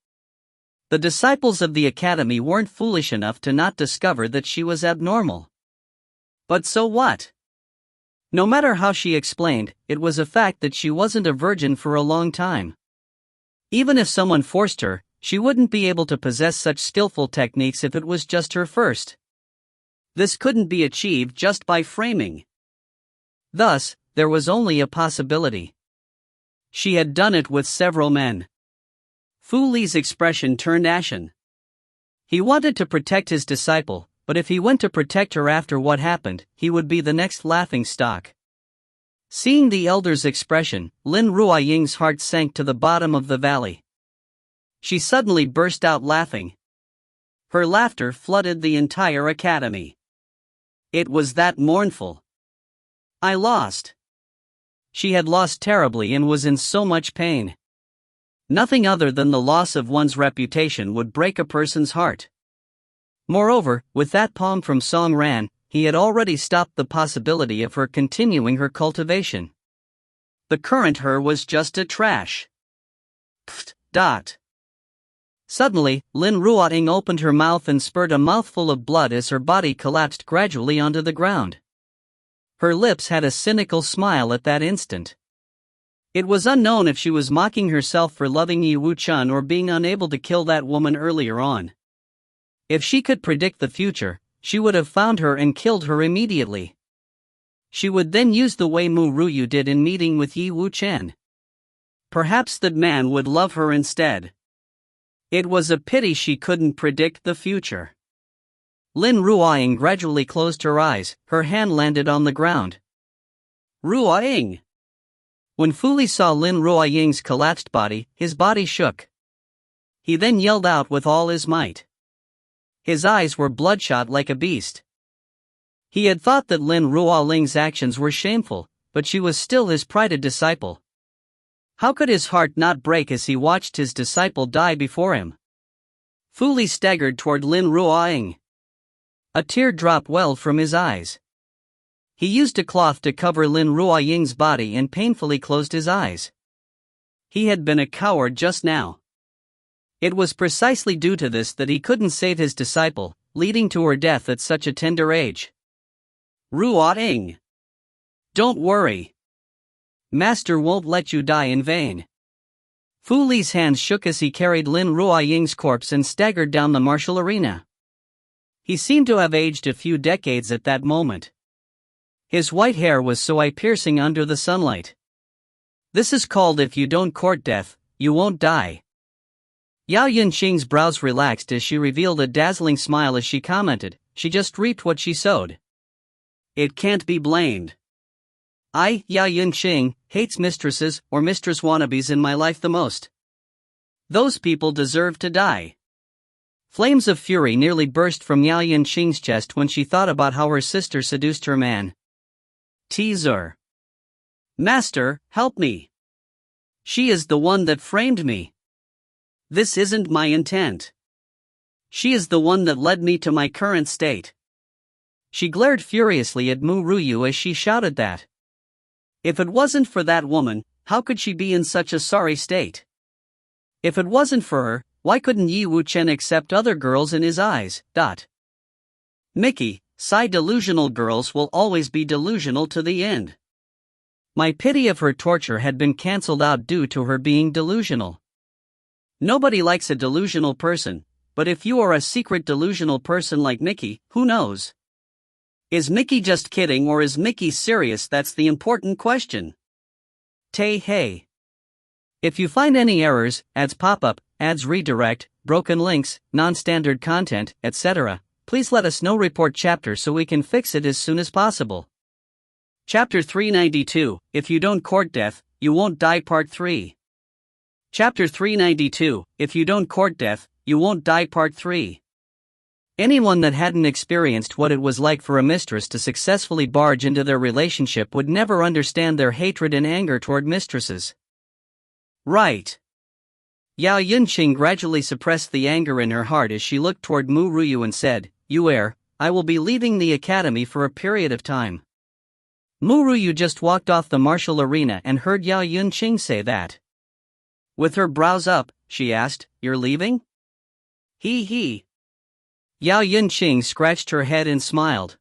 The disciples of the academy weren't foolish enough to not discover that she was abnormal. But so what? No matter how she explained, it was a fact that she wasn't a virgin for a long time. Even if someone forced her, she wouldn't be able to possess such skillful techniques if it was just her first. This couldn't be achieved just by framing. Thus, there was only a possibility. She had done it with several men. Fu Li's expression turned ashen. He wanted to protect his disciple, but if he went to protect her after what happened, he would be the next laughingstock. Seeing the elder's expression, Lin Ruoying's heart sank to the bottom of the valley. She suddenly burst out laughing. Her laughter flooded the entire academy. It was that mournful. I lost. She had lost terribly and was in so much pain. Nothing other than the loss of one's reputation would break a person's heart. Moreover, with that poem from Song Ran, he had already stopped the possibility of her continuing her cultivation. The current her was just a trash. Pfft. Suddenly, Lin Ruoting opened her mouth and spurted a mouthful of blood as her body collapsed gradually onto the ground. Her lips had a cynical smile at that instant. It was unknown if she was mocking herself for loving Yi Wuchen or being unable to kill that woman earlier on. If she could predict the future, she would have found her and killed her immediately. She would then use the way Mu Ruyu did in meeting with Yi Wuchen. Perhaps that man would love her instead. It was a pity she couldn't predict the future. Lin Ruoying gradually closed her eyes, her hand landed on the ground. Ruoying! When Fu Li saw Lin Ruoying's collapsed body, his body shook. He then yelled out with all his might. His eyes were bloodshot like a beast. He had thought that Lin Ruoying's actions were shameful, but she was still his prided disciple. How could his heart not break as he watched his disciple die before him? Fu Li staggered toward Lin Ruoying. A teardrop welled from his eyes. He used a cloth to cover Lin Ruoying's body and painfully closed his eyes. He had been a coward just now. It was precisely due to this that he couldn't save his disciple, leading to her death at such a tender age. Ruoying! Don't worry. Master won't let you die in vain. Fu Li's hands shook as he carried Lin Ruoying's corpse and staggered down the martial arena. He seemed to have aged a few decades at that moment. His white hair was so eye-piercing under the sunlight. This is called if you don't court death, you won't die. Yao Yunqing's brows relaxed as she revealed a dazzling smile as she commented, she just reaped what she sowed. It can't be blamed. I, Yao Yunqing, hates mistresses or mistress wannabes in my life the most. Those people deserve to die. Flames of fury nearly burst from Yao Yunqing's chest when she thought about how her sister seduced her man. Teaser. Master, help me. She is the one that framed me. This isn't my intent. She is the one that led me to my current state. She glared furiously at Mu Ruyu as she shouted that. If it wasn't for that woman, how could she be in such a sorry state? If it wasn't for her, why couldn't Yi Wuchen accept other girls in his eyes? Mickey, delusional girls will always be delusional to the end. My pity of her torture had been cancelled out due to her being delusional. Nobody likes a delusional person, but if you are a secret delusional person like Mickey, who knows? Is Mickey just kidding or is Mickey serious? That's the important question. Hey. If you find any errors, ads pop up, ads redirect, broken links, non-standard content, etc., please let us know report chapter so we can fix it as soon as possible. Chapter 392, If You Don't Court Death, You Won't Die Part 3. Chapter 392, If You Don't Court Death, You Won't Die Part 3. Anyone that hadn't experienced what it was like for a mistress to successfully barge into their relationship would never understand their hatred and anger toward mistresses. Right. Yan Jin gradually suppressed the anger in her heart as she looked toward Ru Yue and said, "Yue, I will be leaving the academy for a period of time." Ru Yue just walked off the martial arena and heard Yan Jin say that. With her brows up, she asked, "You're leaving?" He. Yan Jin scratched her head and smiled.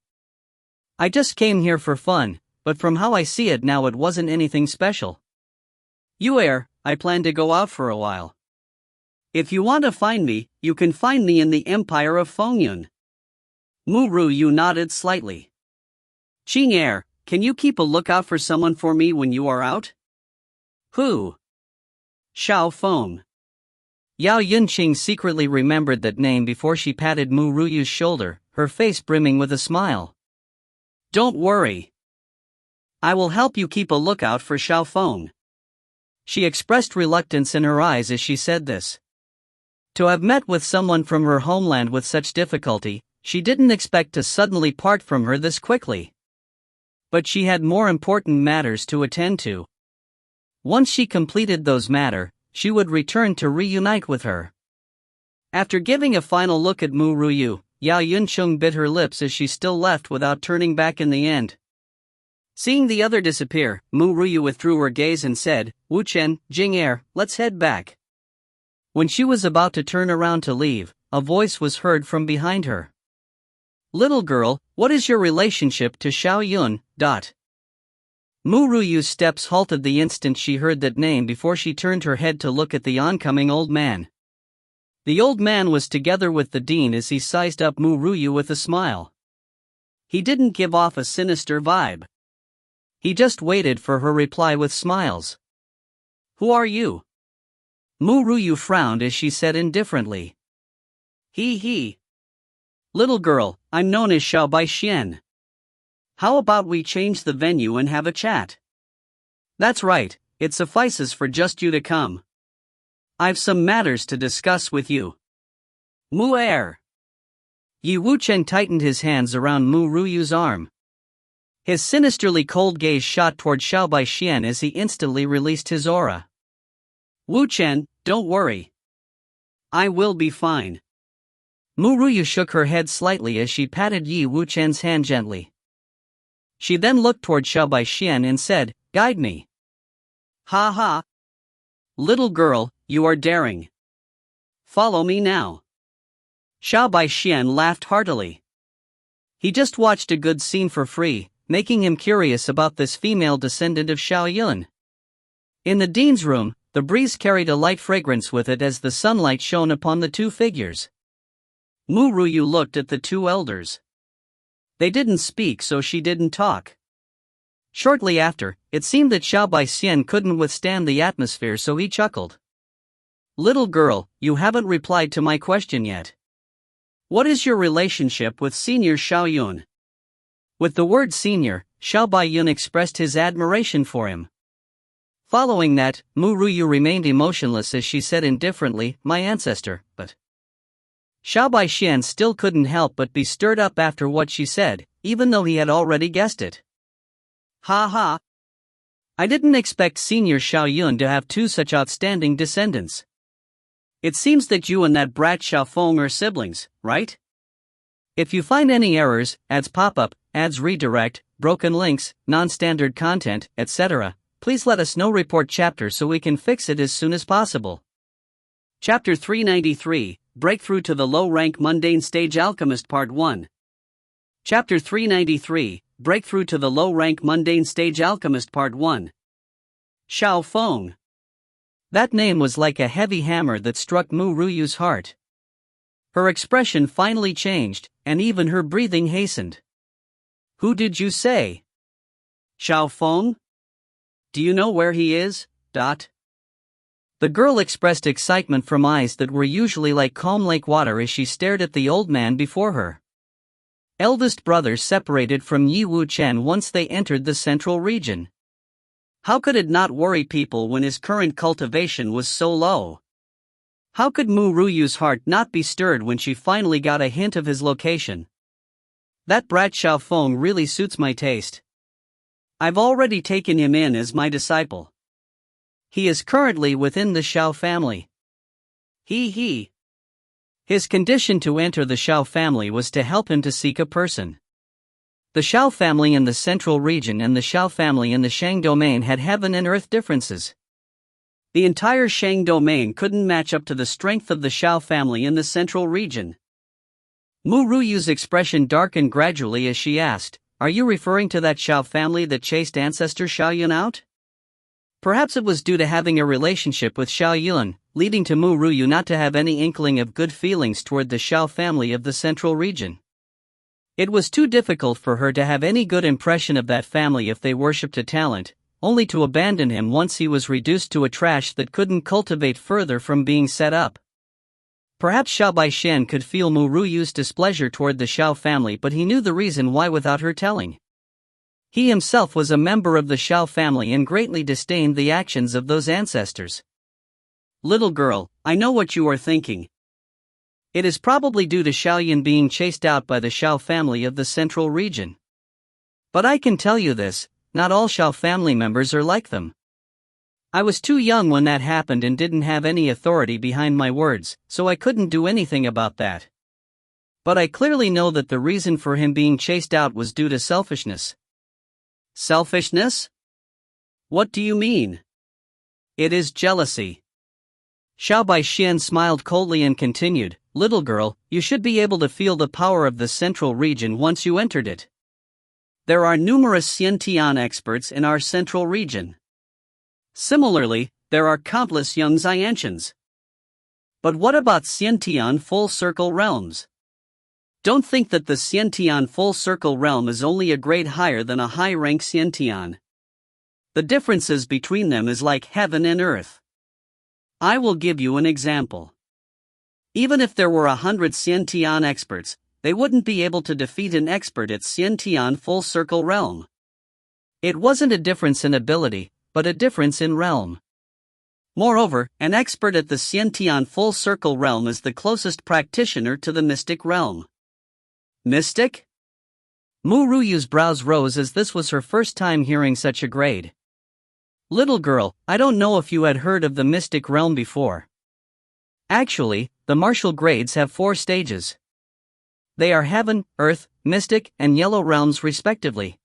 "I just came here for fun, but from how I see it now it wasn't anything special. Yue, I plan to go out for a while. If you want to find me, you can find me in the Empire of Fengyun." Ru Yue nodded slightly. "Ting Er, can you keep a lookout for someone for me when you are out?" "Who?" "Xiao Feng." Yan Jin secretly remembered that name before she patted Ru Yue's shoulder, her face brimming with a smile. "Don't worry. I will help you keep a lookout for Xiao Feng." She expressed reluctance in her eyes as she said this. To have met with someone from her homeland with such difficulty, she didn't expect to suddenly part from her this quickly. But she had more important matters to attend to. Once she completed those matters, she would return to reunite with her. After giving a final look at Ru Yue, Yan Jin bit her lips as she still left without turning back in the end. Seeing the other disappear, Ru Yue withdrew her gaze and said, Jing Er, let's head back." When she was about to turn around to leave, a voice was heard from behind her. "Little girl, what is your relationship to Xiao Yun?" Ru Yue's steps halted the instant she heard that name before she turned her head to look at the oncoming old man. The old man was together with the dean as he sized up Ru Yue with a smile. He didn't give off a sinister vibe. He just waited for her reply with smiles. "Who are you?" Ru Yue frowned as she said indifferently. He. "Little girl, I'm known as Xiao Baixian. How about we change the venue and have a chat?" "That's right, it suffices for just you to come. I've some matters to discuss with you." Mu Er. Yi Wucheng tightened his hands around Ru Yue's arm. His sinisterly cold gaze shot toward Xiao Baixian as he instantly released his aura. "Wuchen, don't worry. I will be fine." Ru Yue shook her head slightly as she patted Yi Wuchen's hand gently. She then looked toward Xiao Baixian and said, "Guide me." "Ha ha. Little girl, you are daring. Follow me now." Xiao Baixian laughed heartily. He just watched a good scene for free, making him curious about this female descendant of Xiao Yun. In the dean's room, the breeze carried a light fragrance with it as the sunlight shone upon the two figures. Ru Yue looked at the two elders. They didn't speak, so she didn't talk. Shortly after, it seemed that Xiao Baixian couldn't withstand the atmosphere, so he chuckled. "Little girl, you haven't replied to my question yet. What is your relationship with Senior Xiao Yun?" With the word senior, Xiao Baiyun expressed his admiration for him. Following that, Ru Yue remained emotionless as she said indifferently, "My ancestor," but Xiao Baixian still couldn't help but be stirred up after what she said, even though he had already guessed it. "Ha ha. I didn't expect Senior Xiao Yun to have two such outstanding descendants. It seems that you and that brat Xiao Feng are siblings, right? If you find any errors, ads pop up, ads redirect, broken links, non-standard content, etc., please let us know report chapter so we can fix it as soon as possible." Chapter 393, Breakthrough to the Low-Rank Mundane Stage Alchemist Part 1. Chapter 393, Breakthrough to the Low-Rank Mundane Stage Alchemist Part 1. Xiao Feng. That name was like a heavy hammer that struck Ru Yue's heart. Her expression finally changed, and even her breathing hastened. "Who did you say?" "Xiao Feng? Do you know where he is?" The girl expressed excitement from eyes that were usually like calm lake water as she stared at the old man before her. eldest brother separated from Yi Wu-chen once they entered the central region. How could it not worry people when his current cultivation was so low? How could Mu Ruyu's heart not be stirred when she finally got a hint of his location? That brat Xiaofeng really suits my taste. I've already taken him in as my disciple. He is currently within the Xiao family. His condition to enter the Xiao family was to help him to seek a person. The Xiao family in the central region and the Xiao family in the Shang domain had heaven and earth differences. The entire Shang domain couldn't match up to the strength of the Xiao family in the central region. Mu Ruyu's expression darkened gradually as she asked, "Are you referring to that Xiao family that chased ancestor Xiaoyun out?" Perhaps it was due to having a relationship with Xiaoyun, leading to Mu Ruyu not to have any inkling of good feelings toward the Xiao family of the central region. It was too difficult for her to have any good impression of that family if they worshipped a talent, only to abandon him once he was reduced to a trash that couldn't cultivate further from being set up. Perhaps Xiao Baishan could feel Mu Ruyu's displeasure toward the Xiao family, but he knew the reason why without her telling. He himself was a member of the Xiao family and greatly disdained the actions of those ancestors. "Little girl, I know what you are thinking. It is probably due to Xiaoyun being chased out by the Xiao family of the central region. But I can tell you this, not all Xiao family members are like them. I was too young when that happened and didn't have any authority behind my words, so I couldn't do anything about that. But I clearly know that the reason for him being chased out was due to selfishness." Selfishness? What do you mean? It is jealousy. Xiao Baishan smiled coldly and continued, "Little girl, you should be able to feel the power of the central region once you entered it. There are numerous Xiantian experts in our central region. Similarly, there are countless young Xiantians. But what about Xiantian full circle realms? Don't think that the Xiantian full circle realm is only a grade higher than a high-rank Xiantian. The differences between them is like heaven and earth. I will give you an example. Even if there were 100 Xiantian experts, they wouldn't be able to defeat an expert at Xiantian full circle realm. It wasn't a difference in ability, but a difference in realm. Moreover, an expert at the Xiantian full circle realm is the closest practitioner to the mystic realm." Mystic? Mu Ruyu's brows rose as this was her first time hearing such a grade. "Little girl, I don't know if you had heard of the mystic realm before. Actually, the martial grades have 4 stages. They are heaven, earth, mystic, and yellow realms respectively.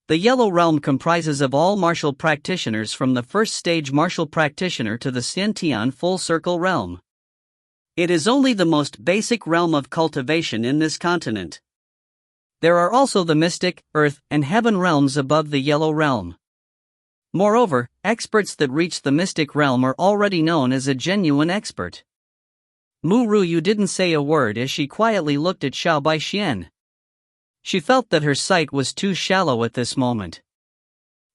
The yellow realm comprises of all martial practitioners from the first stage martial practitioner to the Xiantian full circle realm. It is only the most basic realm of cultivation in this continent. There are also the mystic, earth, and heaven realms above the yellow realm. Moreover, experts that reach the mystic realm are already known as a genuine expert." Mu Ruyu didn't say a word as she quietly looked at Xiao Baishan. She felt that her sight was too shallow at this moment.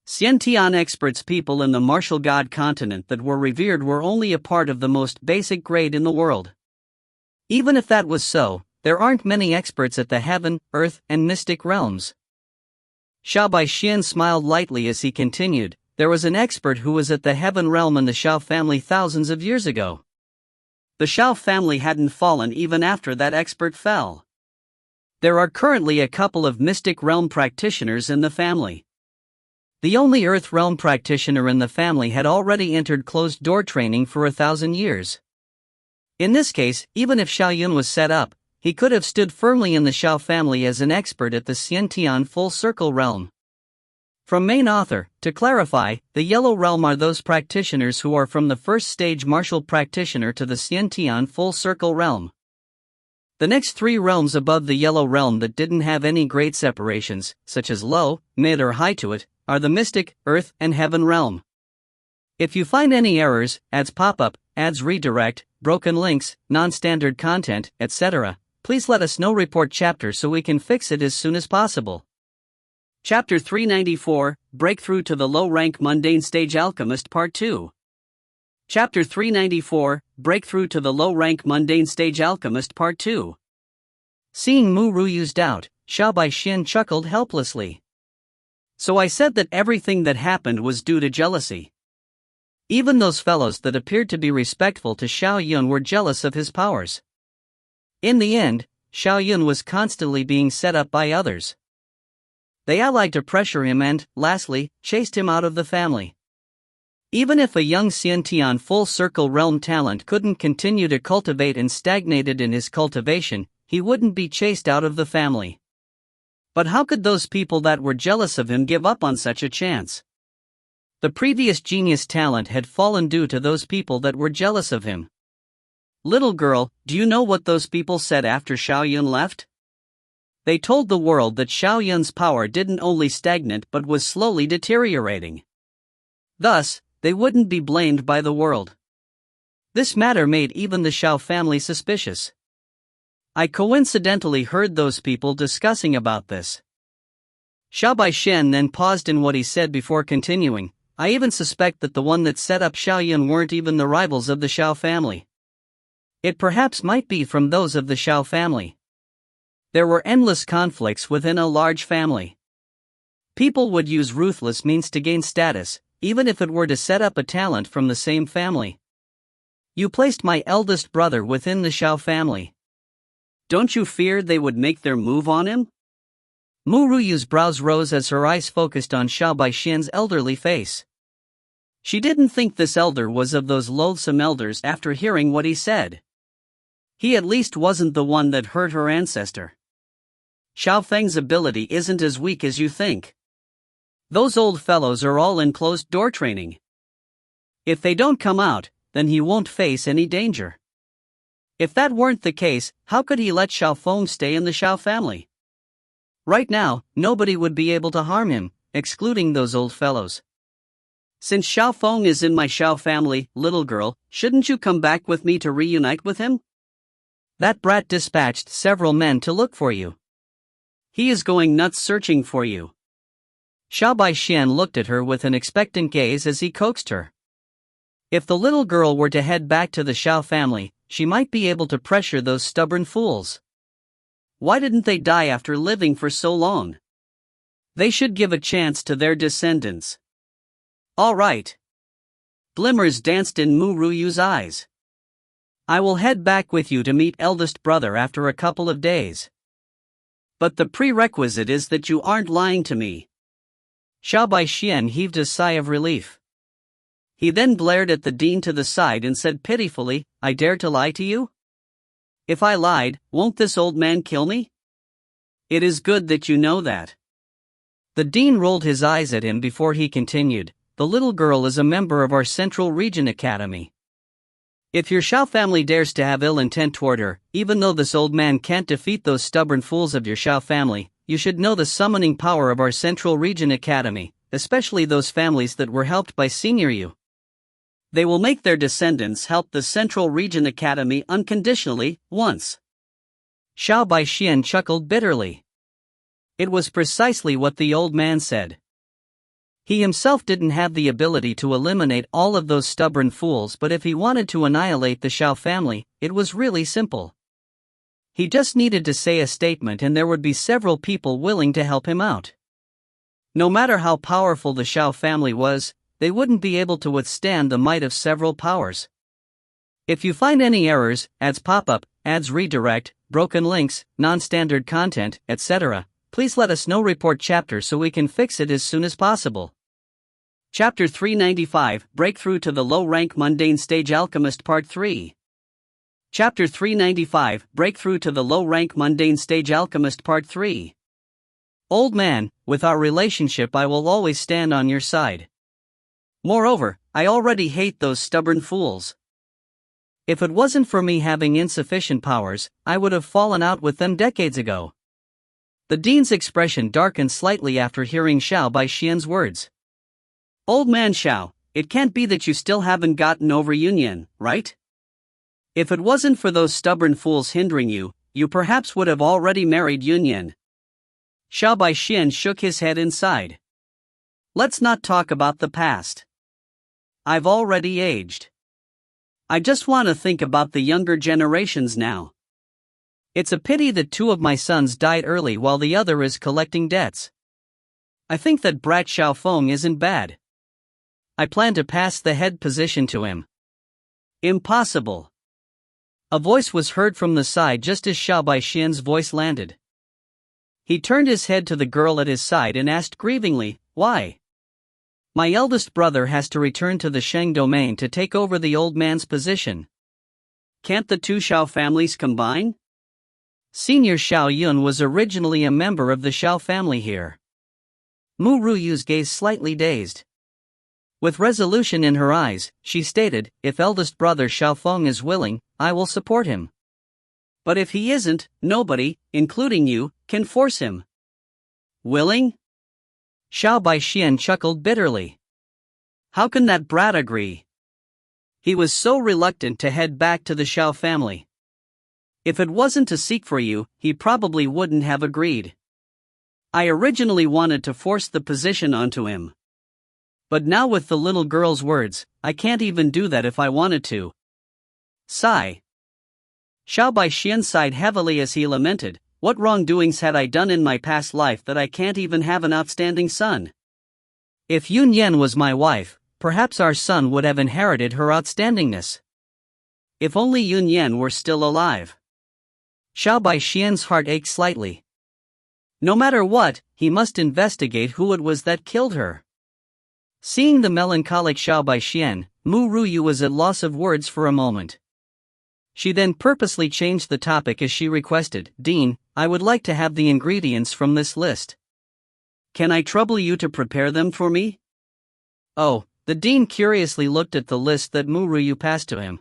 Xiantian experts, people in the martial god continent that were revered, were only a part of the most basic grade in the world. Even if that was so, there aren't many experts at the heaven, earth, and mystic realms. Xiao Baishan smiled lightly as he continued, "There was an expert who was at the heaven realm in the Xiao family thousands of years ago. The Xiao family hadn't fallen even after that expert fell. There are currently a couple of mystic realm practitioners in the family. The only earth realm practitioner in the family had already entered closed-door training for 1,000 years. In this case, even if Xiaoyun was set up, he could have stood firmly in the Xiao family as an expert at the Xiantian full circle realm." From main author, to clarify, the yellow realm are those practitioners who are from the first stage martial practitioner to the Xiantian full circle realm. The next 3 realms above the yellow realm that didn't have any grade separations, such as low, mid or high to it, are the mystic, earth, and heaven realm. If you find any errors, ads pop up, ads redirect, broken links, non-standard content, etc., please let us know. Report chapter so we can fix it as soon as possible. Chapter 394, Breakthrough to the Low-Rank Mundane Stage Alchemist Part 2. Chapter 394, Breakthrough to the Low-Rank Mundane Stage Alchemist Part 2. Seeing Mu Ruyu's doubt, Xiao Baixin chuckled helplessly. So I said that everything that happened was due to jealousy. Even those fellows that appeared to be respectful to Xiao Yun were jealous of his powers. In the end, Xiao Yun was constantly being set up by others. They allied to pressure him and, lastly, chased him out of the family. Even if a young Xiantian full-circle realm talent couldn't continue to cultivate and stagnated in his cultivation, he wouldn't be chased out of the family. But how could those people that were jealous of him give up on such a chance? The previous genius talent had fallen due to those people that were jealous of him. Little girl, do you know what those people said after Xiao Yun left? They told the world that Xiao Yun's power didn't only stagnate but was slowly deteriorating. Thus, they wouldn't be blamed by the world. This matter made even the Xiao family suspicious. I coincidentally heard those people discussing about this. Xiao Baixin then paused in what he said before continuing. I even suspect that the one that set up Xiao Yun weren't even the rivals of the Xiao family. It perhaps might be from those of the Xiao family. There were endless conflicts within a large family. People would use ruthless means to gain status, even if it were to set up a talent from the same family. You placed my eldest brother within the Xiao family. Don't you fear they would make their move on him? Mu Ruyu's brows rose as her eyes focused on Xiao Baixin's elderly face. She didn't think this elder was of those loathsome elders after hearing what he said. He at least wasn't the one that hurt her ancestor. Xiao Feng's ability isn't as weak as you think. Those old fellows are all in closed-door training. If they don't come out, then he won't face any danger. If that weren't the case, how could he let Xiao Feng stay in the Xiao family? Right now, nobody would be able to harm him, excluding those old fellows. Since Xiao Feng is in my Xiao family, little girl, shouldn't you come back with me to reunite with him? That brat dispatched several men to look for you. He is going nuts searching for you. Xiao Baixin looked at her with an expectant gaze as he coaxed her. If the little girl were to head back to the Xiao family, she might be able to pressure those stubborn fools. Why didn't they die after living for so long? They should give a chance to their descendants. All right. Glimmers danced in Mu Ruyu's eyes. I will head back with you to meet eldest brother after a couple of days. But the prerequisite is that you aren't lying to me. Xiao Baixin heaved a sigh of relief. He then glared at the dean to the side and said pitifully, I dare to lie to you? If I lied, won't this old man kill me? It is good that you know that. The dean rolled his eyes at him before he continued, the little girl is a member of our Central Region Academy. If your Xiao family dares to have ill intent toward her, even though this old man can't defeat those stubborn fools of your Xiao family, you should know the summoning power of our Central Region Academy, especially those families that were helped by Senior Yu. They will make their descendants help the Central Region Academy unconditionally, once. Xiao Baixin chuckled bitterly. It was precisely what the old man said. He himself didn't have the ability to eliminate all of those stubborn fools, but if he wanted to annihilate the Xiao family, it was really simple. He just needed to say a statement and there would be several people willing to help him out. No matter how powerful the Xiao family was, they wouldn't be able to withstand the might of several powers. If you find any errors, ads pop-up, ads redirect, broken links, non-standard content, etc., please let us know. Report chapter so we can fix it as soon as possible. Chapter 395, Breakthrough to the Low-Rank Mundane Stage Alchemist Part 3. Chapter 395, Breakthrough to the Low-Rank Mundane Stage Alchemist Part 3. Old man, with our relationship I will always stand on your side. Moreover, I already hate those stubborn fools. If it wasn't for me having insufficient powers, I would have fallen out with them decades ago. The dean's expression darkened slightly after hearing Xiao Baixin's words. Old man Xiao, it can't be that you still haven't gotten over Yunyan, right? If it wasn't for those stubborn fools hindering you, you perhaps would have already married Yunyan. Xiao Baixin shook his head inside. Let's not talk about the past. I've already aged. I just want to think about the younger generations now. It's a pity that 2 of my sons died early while the other is collecting debts. I think that brat Xiaofeng isn't bad. I plan to pass the head position to him. Impossible. A voice was heard from the side just as Xiao Baixian's voice landed. He turned his head to the girl at his side and asked grievingly, "Why?" "My eldest brother has to return to the Sheng domain to take over the old man's position." "Can't the 2 Xiao families combine?" Senior Xiao Yun was originally a member of the Xiao family here. Mu Ruyu's gaze slightly dazed. With resolution in her eyes, she stated, "If eldest brother Xiaofeng is willing, I will support him. But if he isn't, nobody, including you, can force him." "Willing?" Xiao Baixian chuckled bitterly. "How can that brat agree? He was so reluctant to head back to the Xiao family. If it wasn't to seek for you, he probably wouldn't have agreed. I originally wanted to force the position onto him. But now with the little girl's words, I can't even do that if I wanted to." Sigh. Xiao Baixian sighed heavily as he lamented, "What wrongdoings had I done in my past life that I can't even have an outstanding son? If Yun Yan was my wife, perhaps our son would have inherited her outstandingness. If only Yun Yan were still alive." Xiao Baixian's heart ached slightly. No matter what, he must investigate who it was that killed her. Seeing the melancholic Xiao Baixian, Mu Ruyu was at loss of words for a moment. She then purposely changed the topic as she requested, "Dean, I would like to have the ingredients from this list. Can I trouble you to prepare them for me?" "Oh." The dean curiously looked at the list that Mu Ruyu passed to him.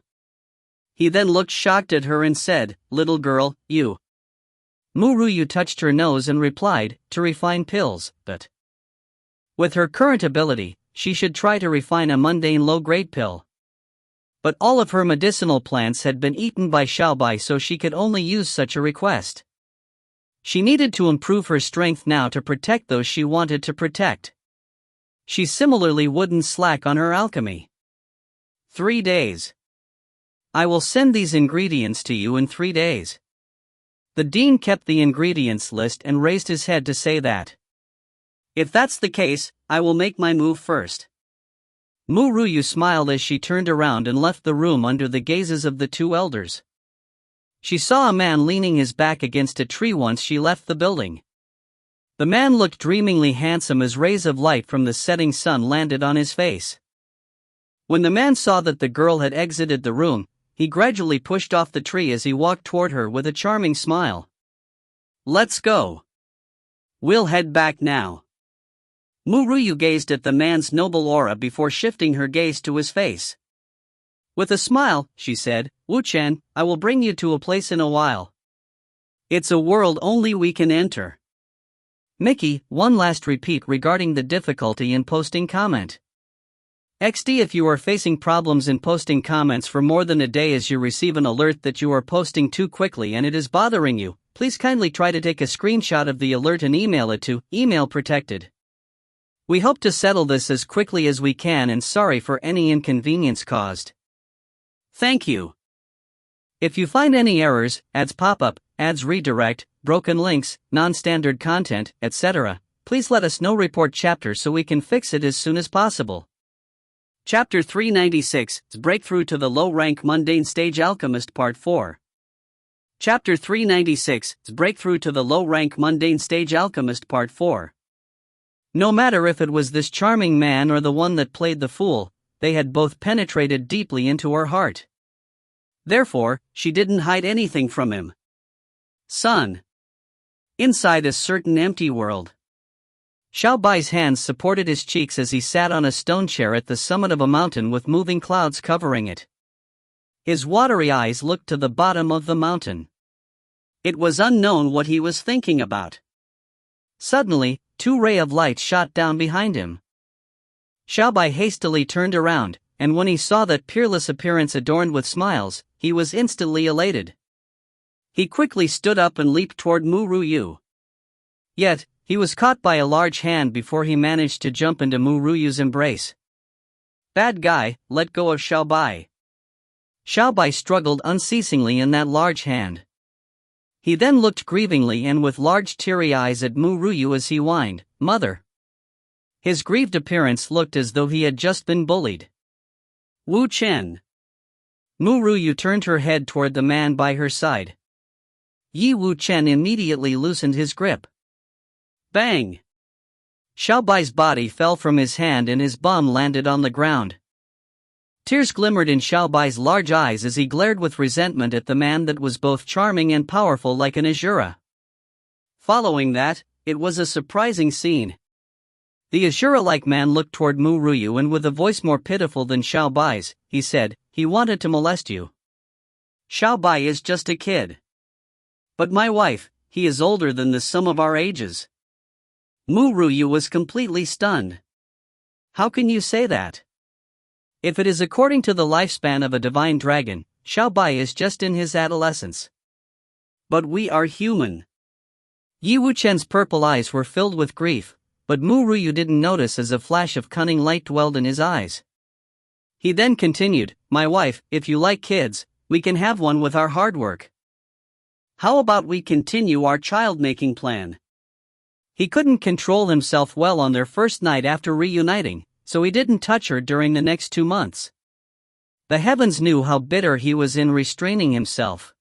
He then looked shocked at her and said, "Little girl, you." Mu Ruyu touched her nose and replied, "To refine pills, but..." With her current ability, she should try to refine a mundane low-grade pill. But all of her medicinal plants had been eaten by Xiaobai, so she could only use such a request. She needed to improve her strength now to protect those she wanted to protect. She similarly wouldn't slack on her alchemy. 3 days. I will send these ingredients to you in 3 days. The dean kept the ingredients list and raised his head to say that. If that's the case, I will make my move first. Mu Ruyu smiled as she turned around and left the room under the gazes of the 2 elders. She saw a man leaning his back against a tree once she left the building. The man looked dreamingly handsome as rays of light from the setting sun landed on his face. When the man saw that the girl had exited the room, he gradually pushed off the tree as he walked toward her with a charming smile. "Let's go. We'll head back now." Mu Ruyu gazed at the man's noble aura before shifting her gaze to his face. With a smile, she said, "Wu Chen, I will bring you to a place in a while. It's a world only we can enter." Mickey, one last repeat regarding the difficulty in posting comment. XD, if you are facing problems in posting comments for more than a day as you receive an alert that you are posting too quickly and it is bothering you, please kindly try to take a screenshot of the alert and email it to Email Protected. We hope to settle this as quickly as we can and sorry for any inconvenience caused. Thank you. If you find any errors, ads pop up, ads redirect, broken links, non-standard content, etc., please let us know. Report chapter so we can fix it as soon as possible. Chapter 396, Breakthrough to the Low-Rank Mundane Stage Alchemist Part 4. Chapter 396, Breakthrough to the Low-Rank Mundane Stage Alchemist Part 4. No matter if it was this charming man or the one that played the fool, they had both penetrated deeply into her heart. Therefore, she didn't hide anything from him. Son. Inside a certain empty world. Xiao Bai's hands supported his cheeks as he sat on a stone chair at the summit of a mountain with moving clouds covering it. His watery eyes looked to the bottom of the mountain. It was unknown what he was thinking about. Suddenly, 2 rays of light shot down behind him. Xiao Bai hastily turned around, and when he saw that peerless appearance adorned with smiles, he was instantly elated. He quickly stood up and leaped toward Mu Ruyu. Yet, he was caught by a large hand before he managed to jump into Mu Ruyu's embrace. Bad guy, let go of Xiao Bai. Xiao Bai struggled unceasingly in that large hand. He then looked grievingly and with large teary eyes at Ru Yue as he whined, "Mother." His grieved appearance looked as though he had just been bullied. "Wu Chen." Ru Yue turned her head toward the man by her side. Wu Chen immediately loosened his grip. Bang! Xiao Bai's body fell from his hand and his bum landed on the ground. Tears glimmered in Xiao Bai's large eyes as he glared with resentment at the man that was both charming and powerful like an Azura. Following that, it was a surprising scene. The Azura-like man looked toward Ru Yue and with a voice more pitiful than Xiao Bai's, he said, "He wanted to molest you. Xiao Bai is just a kid. But my wife, he is older than the sum of our ages." Ru Yue was completely stunned. "How can you say that? If it is according to the lifespan of a divine dragon, Xiao Bai is just in his adolescence. But we are human." Wu Chen's purple eyes were filled with grief, but Ru Yue didn't notice as a flash of cunning light dwelled in his eyes. He then continued, "My wife, if you like kids, we can have one with our hard work. How about we continue our child-making plan?" He couldn't control himself well on their first night after reuniting, so he didn't touch her during the next 2 months. The heavens knew how bitter he was in restraining himself.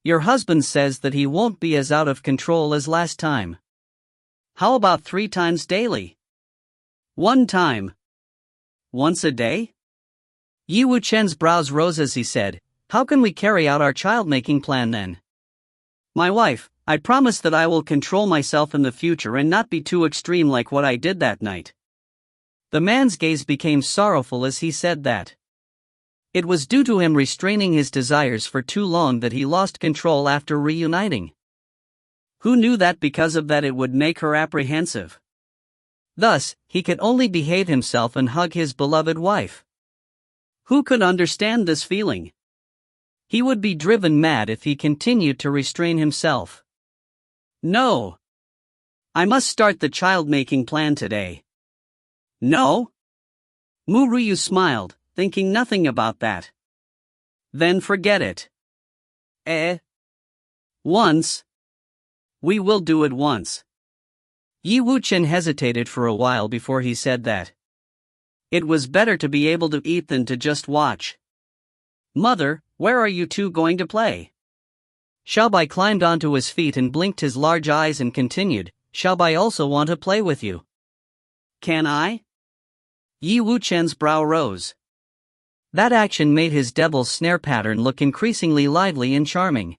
"Your husband says that he won't be as out of control as last time. How about 3 times daily? 1 time? Once a day?" Wu Chen's brows rose as he said, "How can we carry out our child-making plan then? My wife, I promise that I will control myself in the future and not be too extreme like what I did that night." The man's gaze became sorrowful as he said that. It was due to him restraining his desires for too long that he lost control after reuniting. Who knew that because of that it would make her apprehensive? Thus, he could only behave himself and hug his beloved wife. Who could understand this feeling? He would be driven mad if he continued to restrain himself. "No. I must start the child-making plan today." "No?" Ru Yue smiled, thinking nothing about that. "Then forget it." Once? We will do it once." Wu Chen hesitated for a while before he said that. It was better to be able to eat than to just watch. "Mother, where are you two going to play?" Xiao Bai climbed onto his feet and blinked his large eyes and continued, "Xiao Bai also want to play with you." "Can I?" Wu Chen's brow rose. That action made his devil's snare pattern look increasingly lively and charming.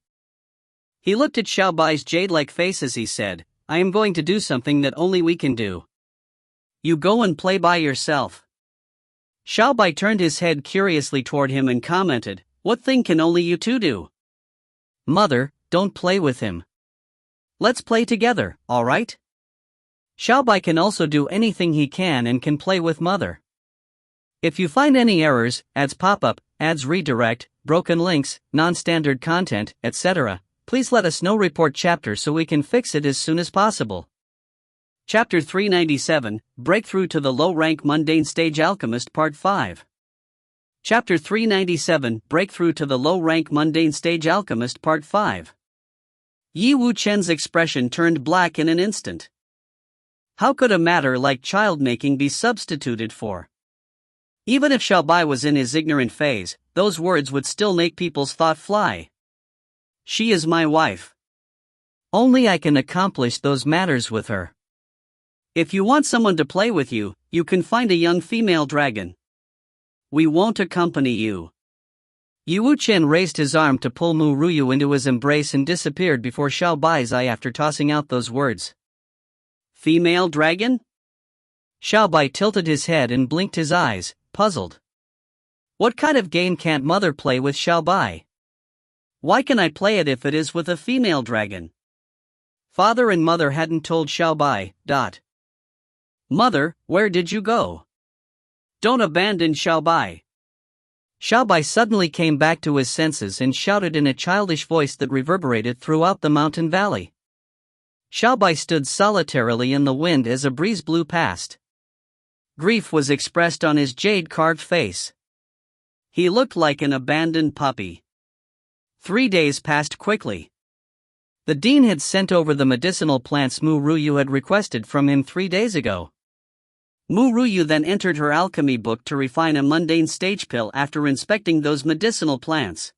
He looked at Xiao Bai's jade-like face as he said, "I am going to do something that only we can do. You go and play by yourself." Xiao Bai turned his head curiously toward him and commented, "What thing can only you two do?" "Mother, don't play with him. Let's play together, alright? Xiao Bai can also do anything he can and can play with Mother. If you find any errors, ads pop-up, ads redirect, broken links, non-standard content, etc., please let us know. Report chapter so we can fix it as soon as possible." Chapter 397, Breakthrough to the Low-Rank Mundane Stage Alchemist Part 5. Chapter 397, Breakthrough to the Low-Rank Mundane Stage Alchemist Part 5. Wu Chen's expression turned black in an instant. How could a matter like child-making be substituted for? Even if Xiao Bai was in his ignorant phase, those words would still make people's thought fly. She is my wife. Only I can accomplish those matters with her. If you want someone to play with you, you can find a young female dragon. We won't accompany you. Wu Chen raised his arm to pull Ru Yue into his embrace and disappeared before Xiao Bai's eye after tossing out those words. Female dragon? Xiao Bai tilted his head and blinked his eyes, puzzled. What kind of game can't Mother play with Xiao Bai? Why can I play it if it is with a female dragon? Father and Mother hadn't told Xiao Bai. Mother, where did you go? Don't abandon Xiao Bai. Xiao Bai suddenly came back to his senses and shouted in a childish voice that reverberated throughout the mountain valley. Xiao Bai stood solitarily in the wind as a breeze blew past. Grief was expressed on his jade-carved face. He looked like an abandoned puppy. 3 days passed quickly. The dean had sent over the medicinal plants Ru Yue had requested from him 3 days ago. Ru Yue then entered her alchemy book to refine a mundane stage pill after inspecting those medicinal plants.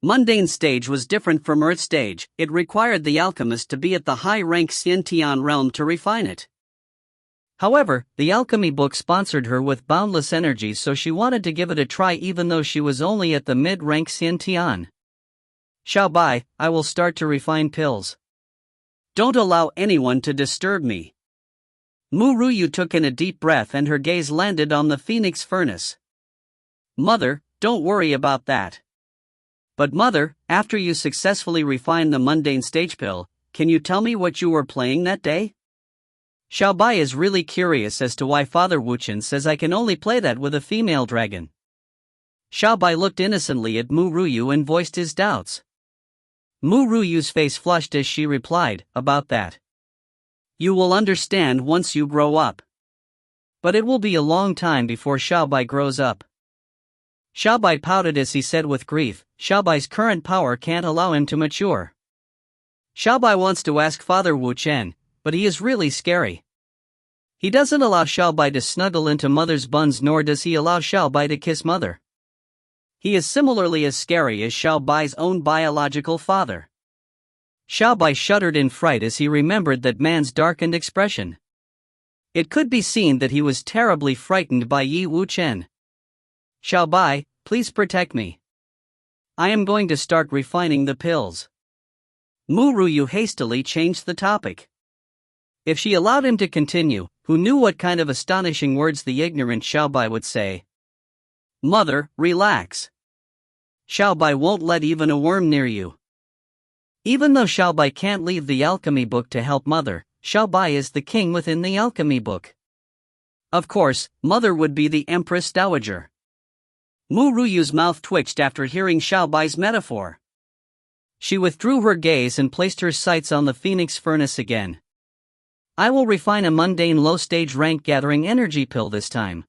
Mundane stage was different from earth stage, it required the alchemist to be at the high-rank Xiantian realm to refine it. However, the alchemy book sponsored her with boundless energy, so she wanted to give it a try even though she was only at the mid-rank Xiantian. Xiao Bai, I will start to refine pills. Don't allow anyone to disturb me. Ru Yue took in a deep breath and her gaze landed on the phoenix furnace. Mother, don't worry about that. But mother, after you successfully refine the mundane stage pill, can you tell me what you were playing that day? Xiao Bai is really curious as to why Father Wuchen says I can only play that with a female dragon. Xiao Bai looked innocently at Ru Yue and voiced his doubts. Ru Yue's face flushed as she replied, about that. You will understand once you grow up. But it will be a long time before Xiao Bai grows up. Xiao Bai pouted as he said with grief, Xiao Bai's current power can't allow him to mature. Xiao Bai wants to ask Father Wuchen, but he is really scary. He doesn't allow Xiao Bai to snuggle into mother's buns, nor does he allow Xiao Bai to kiss mother. He is similarly as scary as Xiao Bai's own biological father. Xiao Bai shuddered in fright as he remembered that man's darkened expression. It could be seen that he was terribly frightened by Yi Wuchen. Xiao Bai, please protect me. I am going to start refining the pills. Ru Yue hastily changed the topic. If she allowed him to continue, who knew what kind of astonishing words the ignorant Xiao Bai would say? Mother, relax. Xiao Bai won't let even a worm near you. Even though Xiao Bai can't leave the alchemy book to help mother, Xiao Bai is the king within the alchemy book. Of course, mother would be the Empress Dowager. Ru Yue's mouth twitched after hearing Xiao Bai's metaphor. She withdrew her gaze and placed her sights on the phoenix furnace again. I will refine a mundane low-stage rank gathering energy pill this time.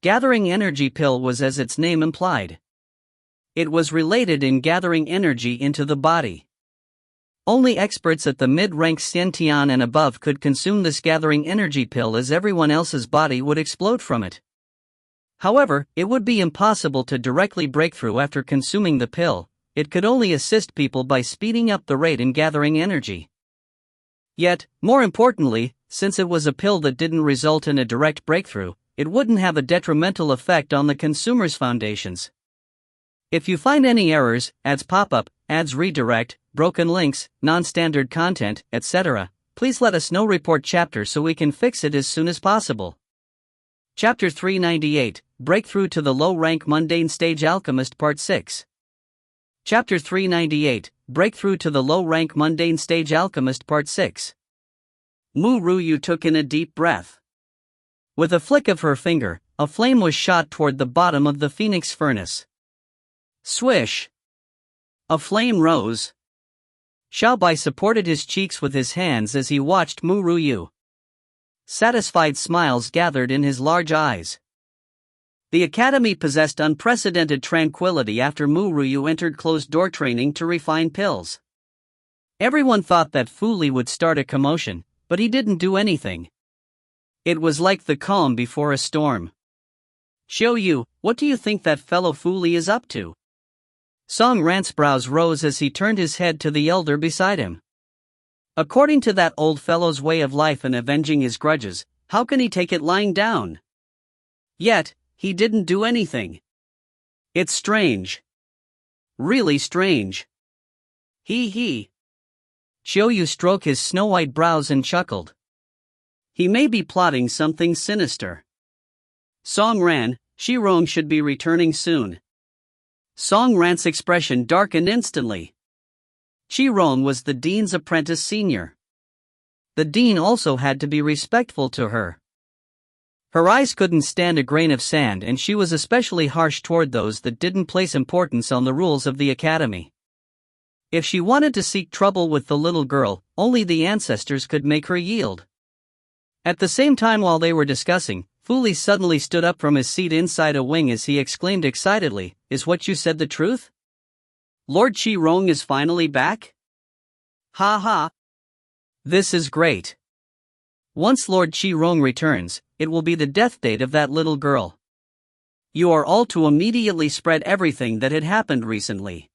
Gathering energy pill was as its name implied. It was related in gathering energy into the body. Only experts at the mid-rank Xiantian and above could consume this gathering energy pill, as everyone else's body would explode from it. However, it would be impossible to directly break through after consuming the pill. It could only assist people by speeding up the rate in gathering energy. Yet, more importantly, since it was a pill that didn't result in a direct breakthrough, it wouldn't have a detrimental effect on the consumer's foundations. If you find any errors, ads pop up, ads redirect, broken links, non-standard content, etc., please let us know. Report chapter so we can fix it as soon as possible. Chapter 398, Breakthrough to the Low-Rank Mundane Stage Alchemist Part 6. Chapter 398, Breakthrough to the Low-Rank Mundane Stage Alchemist Part 6. Ru Yue took in a deep breath. With a flick of her finger, a flame was shot toward the bottom of the phoenix furnace. Swish! A flame rose. Xiao Bai supported his cheeks with his hands as he watched Ru Yue. Satisfied smiles gathered in his large eyes. The academy possessed unprecedented tranquility after Ru Yue entered closed-door training to refine pills. Everyone thought that Fu Li would start a commotion, but he didn't do anything. It was like the calm before a storm. Xiao Yu, what do you think that fellow Fu Li is up to? Song Ran's brows rose as he turned his head to the elder beside him. According to that old fellow's way of life and avenging his grudges, how can he take it lying down? Yet, he didn't do anything. It's strange. Really strange. He. Xiao Yu stroked his snow-white brows and chuckled. He may be plotting something sinister. Song Ran, Shirong should be returning soon. Song Ran's expression darkened instantly. Shirong was the dean's apprentice senior. The dean also had to be respectful to her. Her eyes couldn't stand a grain of sand, and she was especially harsh toward those that didn't place importance on the rules of the academy. If she wanted to seek trouble with the little girl, only the ancestors could make her yield. At the same time, while they were discussing, Fu Li suddenly stood up from his seat inside a wing as he exclaimed excitedly, "Is what you said the truth? Lord Qi Rong is finally back?" Ha ha! This is great. Once Lord Qi-rong returns, it will be the death date of that little girl. You are all to immediately spread everything that had happened recently.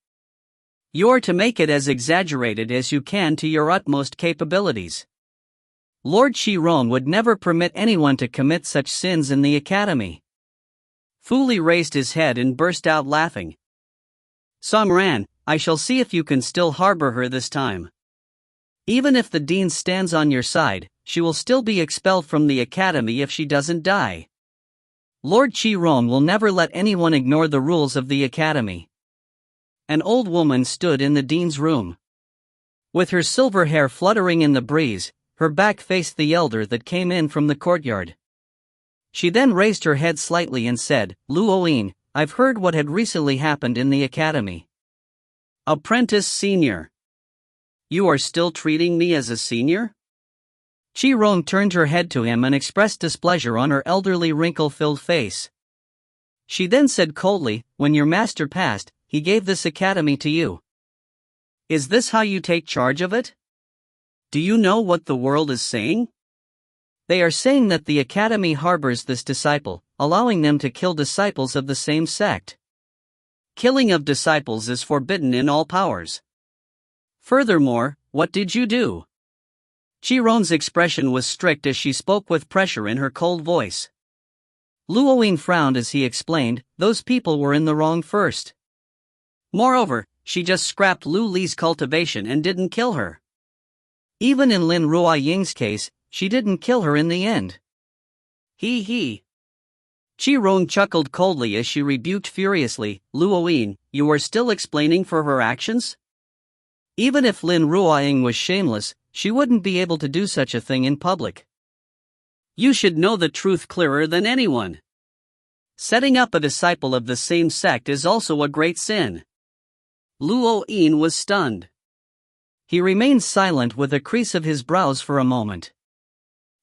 You are to make it as exaggerated as you can to your utmost capabilities. Lord Qi-rong would never permit anyone to commit such sins in the academy. Fu Li raised his head and burst out laughing. Song Ran, I shall see if you can still harbor her this time. Even if the dean stands on your side, she will still be expelled from the academy if she doesn't die. Lord Qi-rong will never let anyone ignore the rules of the academy. An old woman stood in the dean's room. With her silver hair fluttering in the breeze, her back faced the elder that came in from the courtyard. She then raised her head slightly and said, Luoyin, I've heard what had recently happened in the academy. Apprentice senior. You are still treating me as a senior? Qi-rong turned her head to him and expressed displeasure on her elderly wrinkle-filled face. She then said coldly, when your master passed, he gave this academy to you. Is this how you take charge of it? Do you know what the world is saying? They are saying that the academy harbors this disciple, allowing them to kill disciples of the same sect. Killing of disciples is forbidden in all powers. Furthermore, what did you do? Qi-rong's expression was strict as she spoke with pressure in her cold voice. Luoyin frowned as he explained, those people were in the wrong first. Moreover, she just scrapped Lu Li's cultivation and didn't kill her. Even in Lin Ruoying's case, she didn't kill her in the end. He. Qi-rong chuckled coldly as she rebuked furiously, Luoyin, you are still explaining for her actions? Even if Lin Ruoying was shameless, she wouldn't be able to do such a thing in public. You should know the truth clearer than anyone. Setting up a disciple of the same sect is also a great sin. Luoyin was stunned. He remained silent with a crease of his brows for a moment.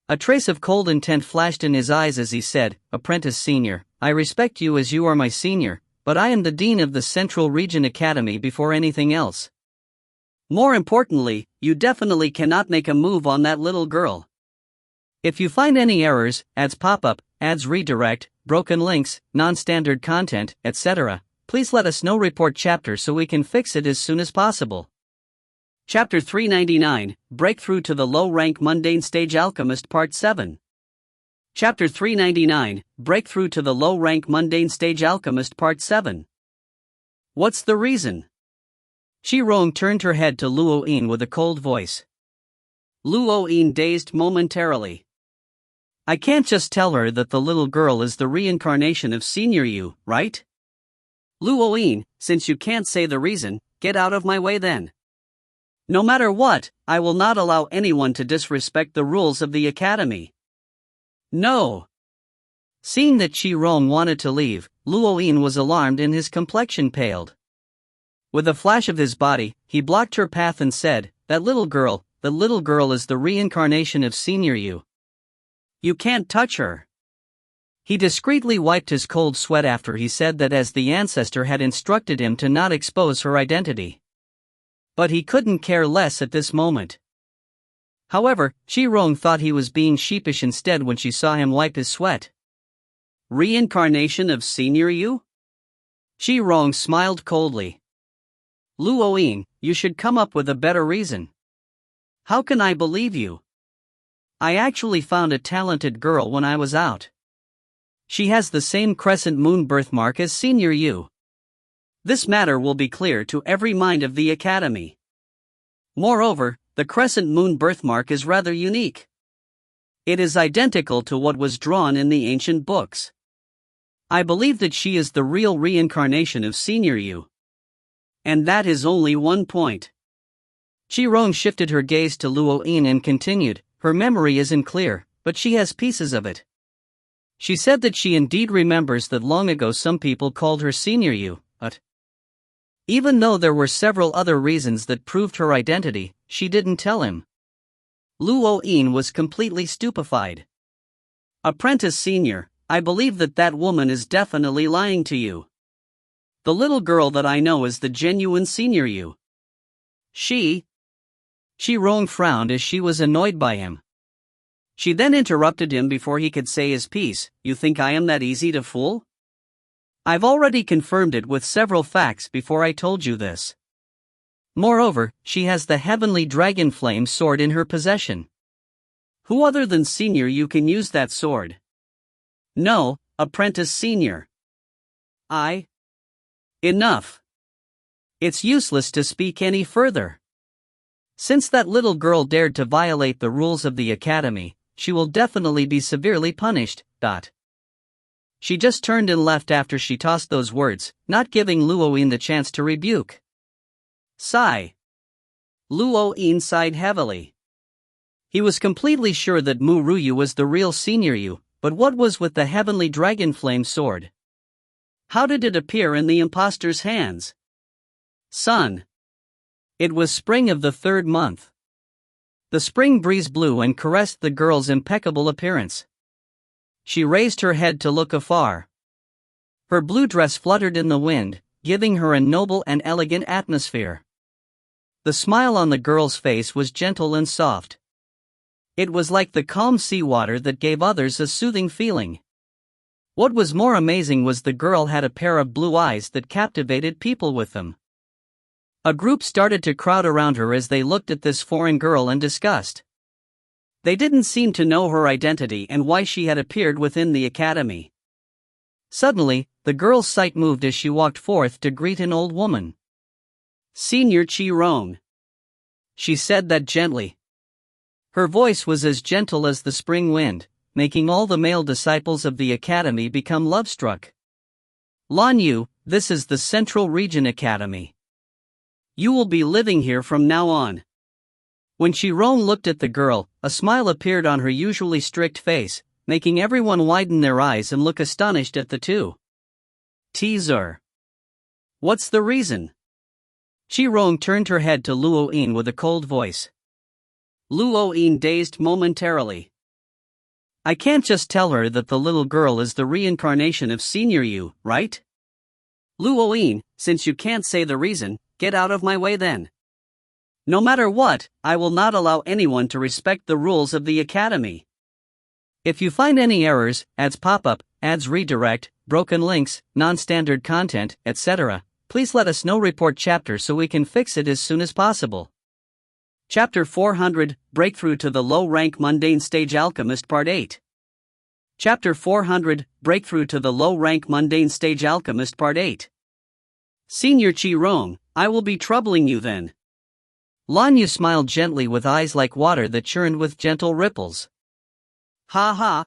A trace of cold intent flashed in his eyes as he said, Apprentice Senior, I respect you as you are my senior, but I am the dean of the Central Region Academy before anything else. More importantly, you definitely cannot make a move on that little girl. If you find any errors, ads pop-up, ads redirect, broken links, non-standard content, etc., please let us know. Report chapter so we can fix it as soon as possible. Chapter 399, Breakthrough to the Low-Rank Mundane Stage Alchemist Part 7. Chapter 399, Breakthrough to the Low-Rank Mundane Stage Alchemist Part 7. What's the reason? Qi-rong turned her head to Luoyin with a cold voice. Luoyin dazed momentarily. I can't just tell her that the little girl is the reincarnation of Senior Yu, right? Luoyin, since you can't say the reason, get out of my way then. No matter what, I will not allow anyone to disrespect the rules of the academy. No. Seeing that Qi-rong wanted to leave, Luoyin was alarmed and his complexion paled. With a flash of his body, he blocked her path and said, the little girl is the reincarnation of Senior Yu. You can't touch her. He discreetly wiped his cold sweat after he said that as the ancestor had instructed him to not expose her identity. But he couldn't care less at this moment. However, Qi-rong thought he was being sheepish instead when she saw him wipe his sweat. Reincarnation of Senior Yu? Qi-rong smiled coldly. Luoyin, you should come up with a better reason. How can I believe you? I actually found a talented girl when I was out. She has the same crescent moon birthmark as Senior Yu. This matter will be clear to every mind of the academy. Moreover, the crescent moon birthmark is rather unique. It is identical to what was drawn in the ancient books. I believe that she is the real reincarnation of Senior Yu. And that is only one point. Qi-rong shifted her gaze to Luoyin and continued, her memory isn't clear, but she has pieces of it. She said that she indeed remembers that long ago some people called her Senior Yu, but even though there were several other reasons that proved her identity, she didn't tell him. Luoyin was completely stupefied. Apprentice Senior, I believe that woman is definitely lying to you. The little girl that I know is the genuine Senior Yu. She Shi Rong frowned as she was annoyed by him. She then interrupted him before he could say his piece. You think I am that easy to fool? I've already confirmed it with several facts before I told you this. Moreover, she has the heavenly dragon flame sword in her possession. Who other than Senior Yu can use that sword? No, Apprentice Senior. Enough. It's useless to speak any further. Since that little girl dared to violate the rules of the academy, she will definitely be severely punished. She just turned and left after she tossed those words, not giving Luo Yin the chance to rebuke. Sigh. Luo Yin sighed heavily. He was completely sure that Mu Ryu was the real Senior Yu, but what was with the heavenly dragon flame sword? How did it appear in the impostor's hands? Sun. It was spring of the 3rd month. The spring breeze blew and caressed the girl's impeccable appearance. She raised her head to look afar. Her blue dress fluttered in the wind, giving her a noble and elegant atmosphere. The smile on the girl's face was gentle and soft. It was like the calm seawater that gave others a soothing feeling. What was more amazing was the girl had a pair of blue eyes that captivated people with them. A group started to crowd around her as they looked at this foreign girl and discussed. They didn't seem to know her identity and why she had appeared within the academy. Suddenly, the girl's sight moved as she walked forth to greet an old woman. Senior Qi Rong. She said that gently. Her voice was as gentle as the spring wind, making all the male disciples of the academy become love-struck. Lan Yu, this is the Central Region Academy. You will be living here from now on. When Qi Rong looked at the girl, a smile appeared on her usually strict face, making everyone widen their eyes and look astonished at the two. Teaser. What's the reason? Qi Rong turned her head to Luo Yin with a cold voice. Luo Yin dazed momentarily. I can't just tell her that the little girl is the reincarnation of Senior Yu, right? Luo Yin, since you can't say the reason, get out of my way then. No matter what, I will not allow anyone to respect the rules of the academy. If you find any errors, ads pop up, ads redirect, broken links, non-standard content, etc., please let us know. Report chapter so we can fix it as soon as possible. Chapter 400, Breakthrough to the Low-Rank Mundane Stage Alchemist Part 8. Chapter 400, Breakthrough to the Low-Rank Mundane Stage Alchemist Part 8. Senior Qi Rong, I will be troubling you then. Lan Yu smiled gently with eyes like water that churned with gentle ripples. Ha ha.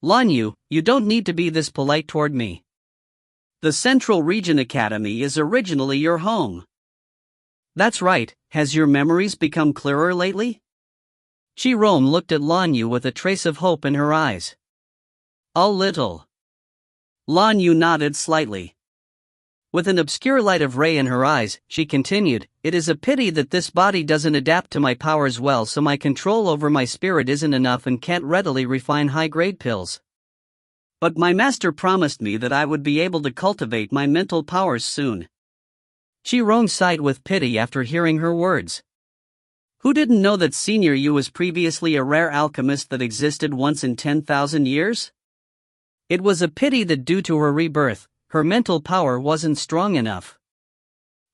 Lan Yu, you don't need to be this polite toward me. The Central Region Academy is originally your home. That's right, has your memories become clearer lately? Qi Rong looked at Lan Yu with a trace of hope in her eyes. A little. Lan Yu nodded slightly. With an obscure light of ray in her eyes, she continued, it is a pity that this body doesn't adapt to my powers well, so my control over my spirit isn't enough and can't readily refine high-grade pills. But my master promised me that I would be able to cultivate my mental powers soon. Qi Rong sighed with pity after hearing her words. Who didn't know that Senior Yu was previously a rare alchemist that existed once in 10,000 years? It was a pity that due to her rebirth, her mental power wasn't strong enough.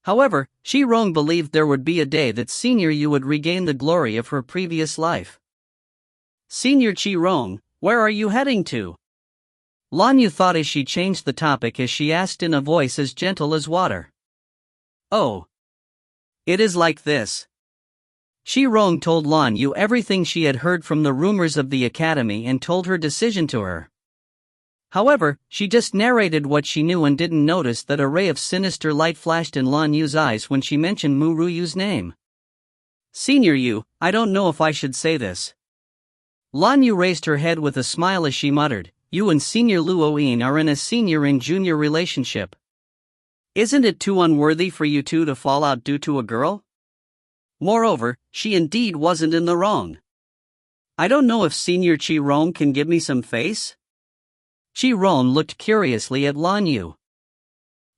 However, Qi Rong believed there would be a day that Senior Yu would regain the glory of her previous life. Senior Qi Rong, where are you heading to? Lan Yu thought as she changed the topic as she asked in a voice as gentle as water. Oh. It is like this. Qi Rong told Lan Yu everything she had heard from the rumors of the academy and told her decision to her. However, she just narrated what she knew and didn't notice that a ray of sinister light flashed in Lan Yu's eyes when she mentioned Mu Ruyu's name. Senior Yu, I don't know if I should say this. Lan Yu raised her head with a smile as she muttered, you and Senior Luo Yin are in a senior and junior relationship. Isn't it too unworthy for you two to fall out due to a girl? Moreover, she indeed wasn't in the wrong. I don't know if Senior Qi Rong can give me some face? Qi Rong looked curiously at Lan Yu.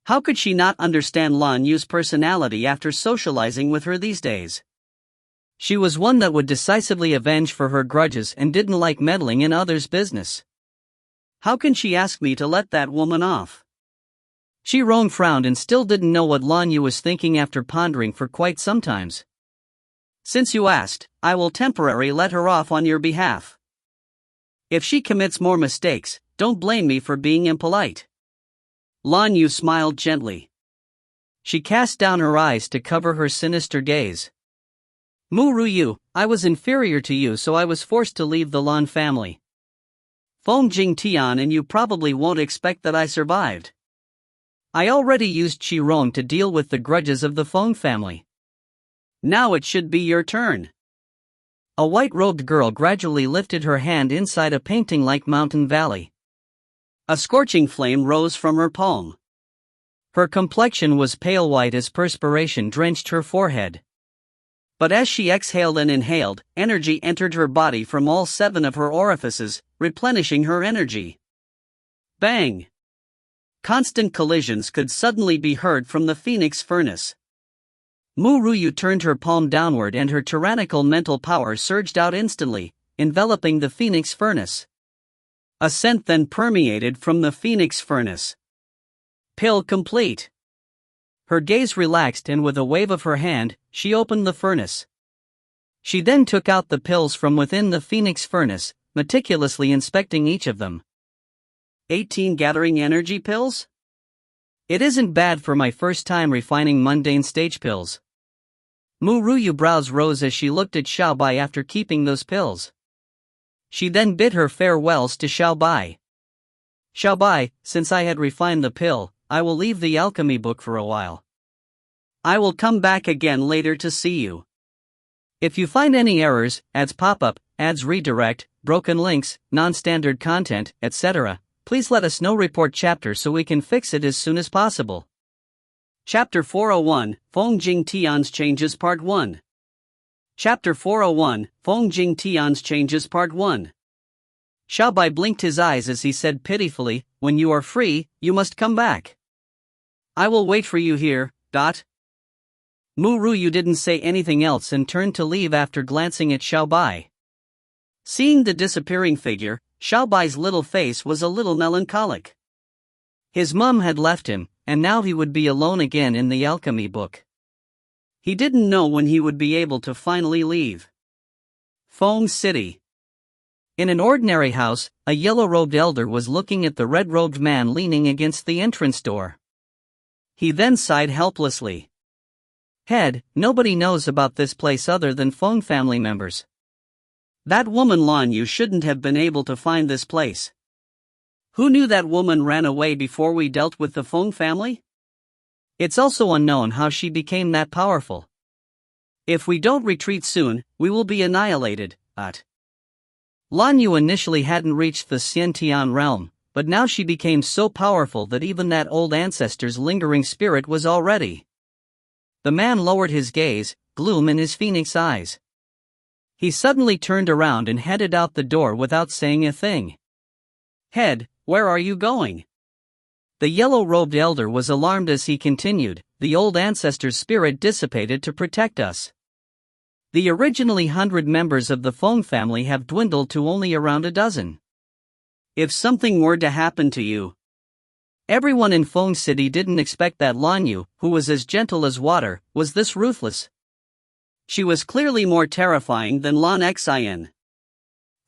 How could she not understand Lan Yu's personality after socializing with her these days? She was one that would decisively avenge for her grudges and didn't like meddling in others' business. How can she ask me to let that woman off? Shi Rong frowned and still didn't know what Lan Yu was thinking after pondering for quite some times. Since you asked, I will temporarily let her off on your behalf. If she commits more mistakes, don't blame me for being impolite. Lan Yu smiled gently. She cast down her eyes to cover her sinister gaze. Ru Yue, I was inferior to you, so I was forced to leave the Lan family. Feng Jing Tian, and you probably won't expect that I survived. I already used Qi Rong to deal with the grudges of the Feng family. Now it should be your turn. A white-robed girl gradually lifted her hand inside a painting-like mountain valley. A scorching flame rose from her palm. Her complexion was pale white as perspiration drenched her forehead. But as she exhaled and inhaled, energy entered her body from all 7 of her orifices, replenishing her energy. Bang! Constant collisions could suddenly be heard from the phoenix furnace. Ru Yue turned her palm downward and her tyrannical mental power surged out instantly, enveloping the phoenix furnace. A scent then permeated from the phoenix furnace. Pill complete. Her gaze relaxed and with a wave of her hand, she opened the furnace. She then took out the pills from within the phoenix furnace, meticulously inspecting each of them. 18 gathering energy pills? It isn't bad for my first time refining mundane stage pills. Ru Yue's brows rose as she looked at Xiao Bai after keeping those pills. She then bid her farewells to Xiao Bai. Xiao Bai, since I had refined the pill, I will leave the alchemy book for a while. I will come back again later to see you. If you find any errors, ads pop up, ads redirect, broken links, non-standard content, etc., please let us know. Report chapter so we can fix it as soon as possible. Chapter 401, Feng Jing Tian's Changes Part 1. Chapter 401, Feng Jing Tian's Changes Part 1. Xiao Bai blinked his eyes as he said pitifully, when you are free, you must come back. I will wait for you here. Ru Yue didn't say anything else and turned to leave after glancing at Xiao Bai. Seeing the disappearing figure, Xiao Bai's little face was a little melancholic. His mum had left him, and now he would be alone again in the alchemy book. He didn't know when he would be able to finally leave Feng City. In an ordinary house, a yellow-robed elder was looking at the red-robed man leaning against the entrance door. He then sighed helplessly. Head, nobody knows about this place other than Feng family members. That woman Lan Yu shouldn't have been able to find this place. Who knew that woman ran away before we dealt with the Feng family? It's also unknown how she became that powerful. If we don't retreat soon, we will be annihilated. Lan Yu initially hadn't reached the Xiantian realm, but now she became so powerful that even that old ancestor's lingering spirit was already. The man lowered his gaze, gloom in his phoenix eyes. He suddenly turned around and headed out the door without saying a thing. Head, where are you going? The yellow-robed elder was alarmed as he continued, the old ancestor's spirit dissipated to protect us. The originally 100 members of the Feng family have dwindled to only around a dozen. If something were to happen to you. Everyone in Feng City didn't expect that Lan Yu, who was as gentle as water, was this ruthless. She was clearly more terrifying than Lan Xian.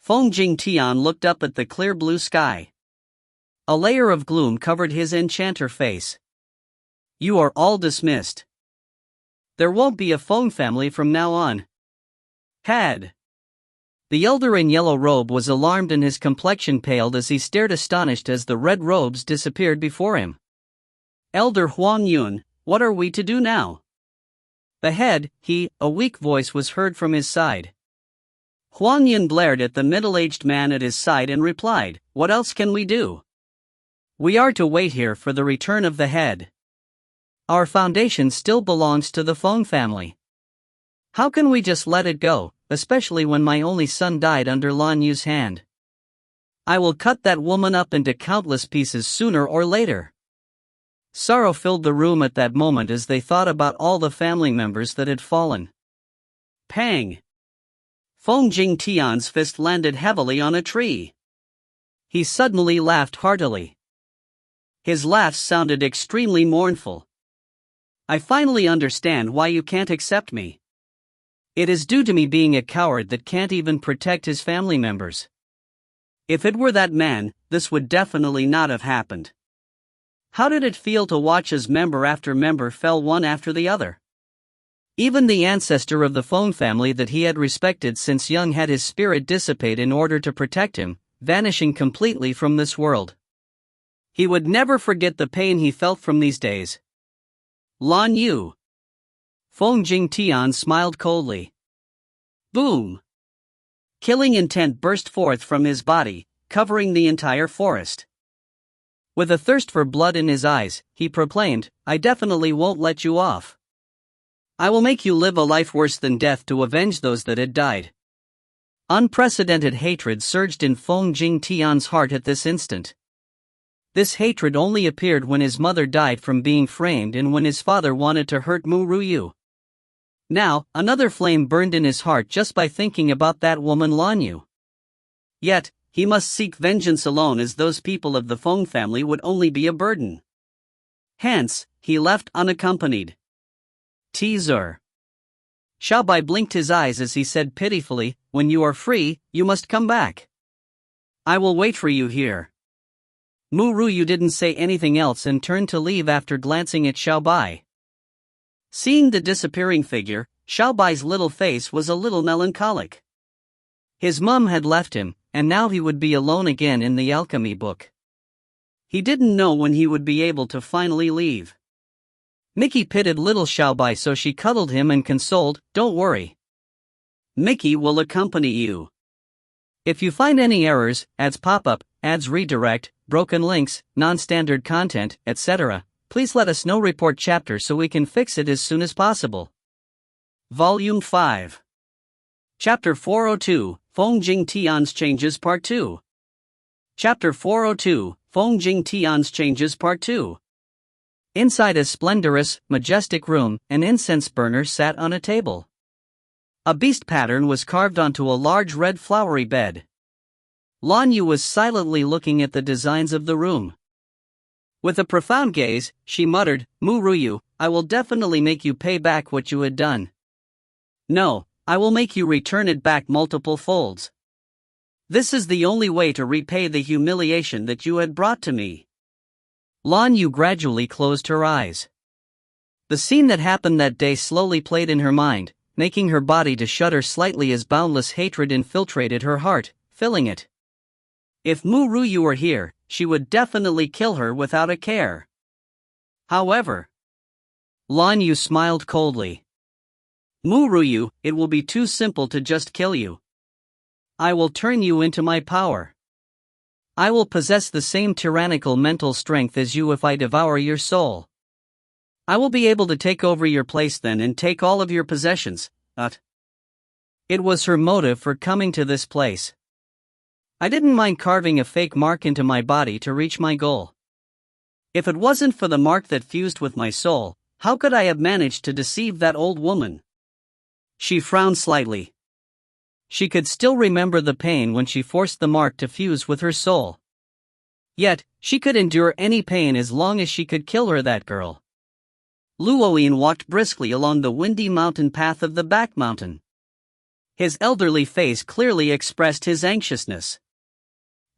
Feng Jing Tian looked up at the clear blue sky. A layer of gloom covered his enchanter face. You are all dismissed. There won't be a Feng family from now on. The elder in yellow robe was alarmed and his complexion paled as he stared astonished as the red robes disappeared before him. Elder Huang Yun, what are we to do now? The head, a weak voice was heard from his side. Huang Yun glared at the middle-aged man at his side and replied, what else can we do? We are to wait here for the return of the head. Our foundation still belongs to the Feng family. How can we just let it go, especially when my only son died under Lan Yu's hand? I will cut that woman up into countless pieces sooner or later. Sorrow filled the room at that moment as they thought about all the family members that had fallen. Pang! Feng Jing Tian's fist landed heavily on a tree. He suddenly laughed heartily. His laugh sounded extremely mournful. I finally understand why you can't accept me. It is due to me being a coward that can't even protect his family members. If it were that man, this would definitely not have happened. How did it feel to watch as member after member fell one after the other? Even the ancestor of the Feng family that he had respected since young had his spirit dissipate in order to protect him, vanishing completely from this world. He would never forget the pain he felt from these days. Lan Yu. Feng Jing Tian smiled coldly. Boom! Killing intent burst forth from his body, covering the entire forest. With a thirst for blood in his eyes, he proclaimed, I definitely won't let you off. I will make you live a life worse than death to avenge those that had died. Unprecedented hatred surged in Feng Jing Tian's heart at this instant. This hatred only appeared when his mother died from being framed and when his father wanted to hurt Ru Yue. Now, another flame burned in his heart just by thinking about that woman Lan Yu. Yet, he must seek vengeance alone, as those people of the Feng family would only be a burden. Hence, he left unaccompanied. Teaser. Xiaobai blinked his eyes as he said pitifully, when you are free, you must come back. I will wait for you here. Ru Yue didn't say anything else and turned to leave after glancing at Xiaobai. Seeing the disappearing figure, Xiaobai's little face was a little melancholic. His mum had left him, and now he would be alone again in the Alchemy Book. He didn't know when he would be able to finally leave. Mickey pitied little Xiaobai, so she cuddled him and consoled, don't worry. Mickey will accompany you. If you find any errors, ads pop up, ads redirect, broken links, non-standard content, etc., please let us know. Report chapter so we can fix it as soon as possible. Volume 5. Chapter 402, Feng Jing Tian's Changes Part 2. Chapter 402, Feng Jing Tian's Changes Part 2. Inside a splendorous, majestic room, an incense burner sat on a table. A beast pattern was carved onto a large red flowery bed. Lan Yu was silently looking at the designs of the room. With a profound gaze, she muttered, Ru Yue, I will definitely make you pay back what you had done. No, I will make you return it back multiple folds. This is the only way to repay the humiliation that you had brought to me. Lan Yu gradually closed her eyes. The scene that happened that day slowly played in her mind, making her body to shudder slightly as boundless hatred infiltrated her heart, filling it. If Ru Yue were here, she would definitely kill her without a care. However, Lan Yu smiled coldly. Ru Yue, it will be too simple to just kill you. I will turn you into my power. I will possess the same tyrannical mental strength as you if I devour your soul. I will be able to take over your place then and take all of your possessions. It was her motive for coming to this place. I didn't mind carving a fake mark into my body to reach my goal. If it wasn't for the mark that fused with my soul, how could I have managed to deceive that old woman? She frowned slightly. She could still remember the pain when she forced the mark to fuse with her soul. Yet, she could endure any pain as long as she could kill that girl. Luoyin walked briskly along the windy mountain path of the back mountain. His elderly face clearly expressed his anxiousness.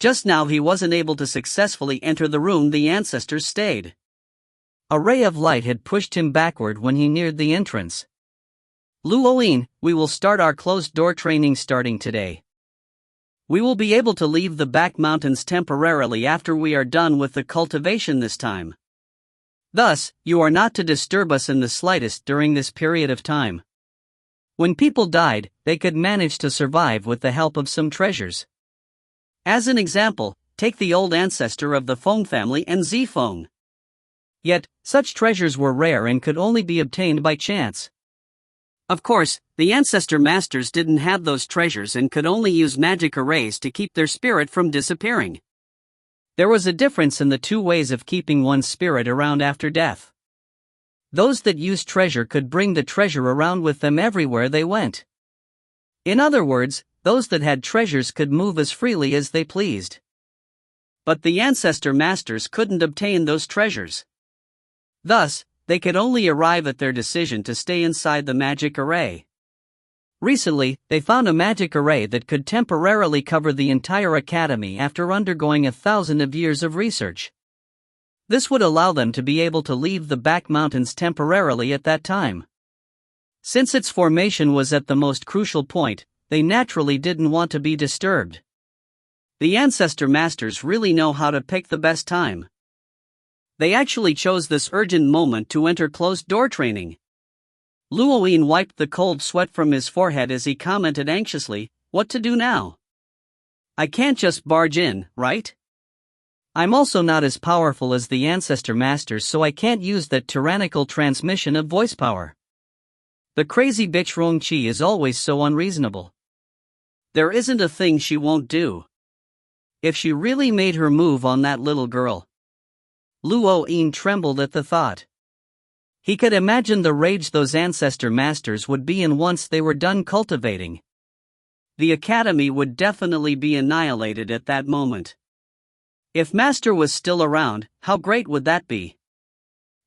Just now he wasn't able to successfully enter the room the ancestors stayed. A ray of light had pushed him backward when he neared the entrance. Luoyin, we will start our closed-door training starting today. We will be able to leave the back mountains temporarily after we are done with the cultivation this time. Thus, you are not to disturb us in the slightest during this period of time. When people died, they could manage to survive with the help of some treasures. As an example, take the old ancestor of the Feng family and Zifeng. Yet, such treasures were rare and could only be obtained by chance. Of course, the ancestor masters didn't have those treasures and could only use magic arrays to keep their spirit from disappearing. There was a difference in the two ways of keeping one's spirit around after death. Those that used treasure could bring the treasure around with them everywhere they went. In other words, those that had treasures could move as freely as they pleased. But the ancestor masters couldn't obtain those treasures. Thus, they could only arrive at their decision to stay inside the magic array. Recently, they found a magic array that could temporarily cover the entire academy after undergoing 1,000 years of research. This would allow them to be able to leave the back mountains temporarily at that time. Since its formation was at the most crucial point, they naturally didn't want to be disturbed. The ancestor masters really know how to pick the best time. They actually chose this urgent moment to enter closed-door training. Luo Yin wiped the cold sweat from his forehead as he commented anxiously, "What to do now? I can't just barge in, right? I'm also not as powerful as the ancestor masters, so I can't use that tyrannical transmission of voice power. The crazy bitch Rongqi is always so unreasonable. There isn't a thing she won't do. If she really made her move on that little girl." Luo Yin trembled at the thought. He could imagine the rage those ancestor masters would be in once they were done cultivating. The academy would definitely be annihilated at that moment. If Master was still around, how great would that be?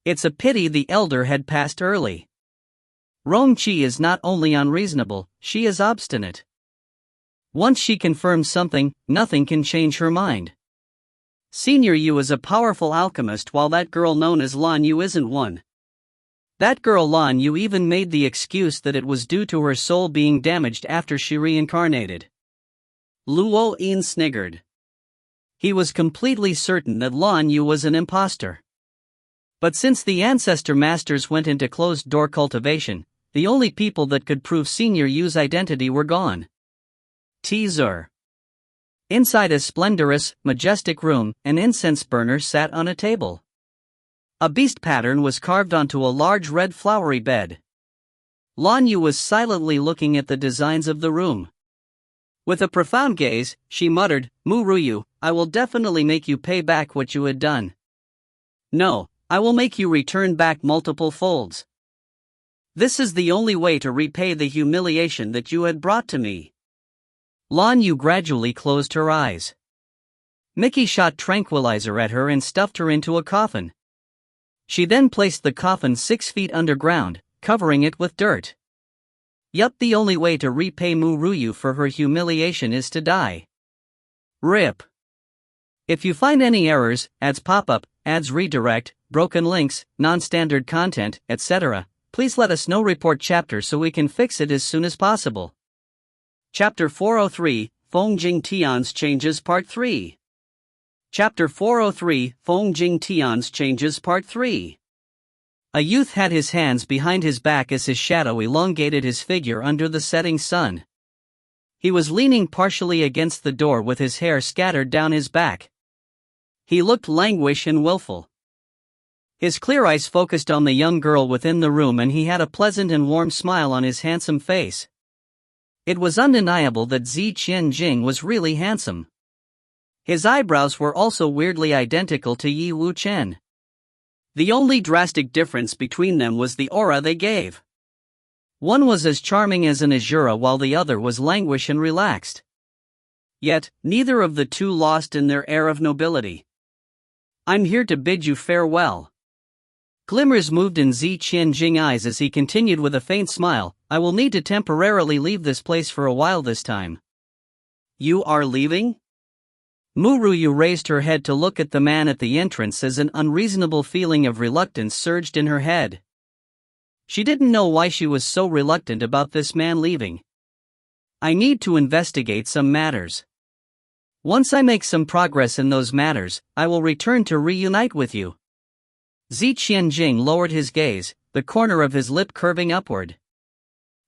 It's a pity the elder had passed early. Rongqi is not only unreasonable, she is obstinate. Once she confirms something, nothing can change her mind. Senior Yu is a powerful alchemist, while that girl known as Lan Yu isn't one. That girl Lan Yu even made the excuse that it was due to her soul being damaged after she reincarnated. Luo Yin sniggered. He was completely certain that Lan Yu was an imposter. But since the ancestor masters went into closed-door cultivation, the only people that could prove Senior Yu's identity were gone. Teaser. Inside a splendorous, majestic room, an incense burner sat on a table. A beast pattern was carved onto a large red flowery bed. Lan Yu was silently looking at the designs of the room. With a profound gaze, she muttered, "Ru Yue, I will definitely make you pay back what you had done. No, I will make you return back multiple folds. This is the only way to repay the humiliation that you had brought to me." Lan Yu gradually closed her eyes. Mickey shot tranquilizer at her and stuffed her into a coffin. She then placed the coffin 6 feet underground, covering it with dirt. Yup, the only way to repay Ru Yue for her humiliation is to die. RIP. If you find any errors, ads pop-up, ads redirect, broken links, non-standard content, etc., please let us know. Report chapter so we can fix it as soon as possible. Chapter 403, Feng Tian's Changes Part 3. Chapter 403, Feng Tian's Changes Part 3. A youth had his hands behind his back as his shadow elongated his figure under the setting sun. He was leaning partially against the door with his hair scattered down his back. He looked languish and willful. His clear eyes focused on the young girl within the room, and he had a pleasant and warm smile on his handsome face. It was undeniable that Zi Qianjing was really handsome. His eyebrows were also weirdly identical to Yi Wu Chen. The only drastic difference between them was the aura they gave. One was as charming as an Azura, while the other was languish and relaxed. Yet, neither of the two lost in their air of nobility. "I'm here to bid you farewell." Glimmers moved in Zi Qianjing's eyes as he continued with a faint smile, "I will need to temporarily leave this place for a while this time." "You are leaving?" Ru Yue raised her head to look at the man at the entrance as an unreasonable feeling of reluctance surged in her head. She didn't know why she was so reluctant about this man leaving. "I need to investigate some matters. Once I make some progress in those matters, I will return to reunite with you." Zi Qianjing lowered his gaze, the corner of his lip curving upward.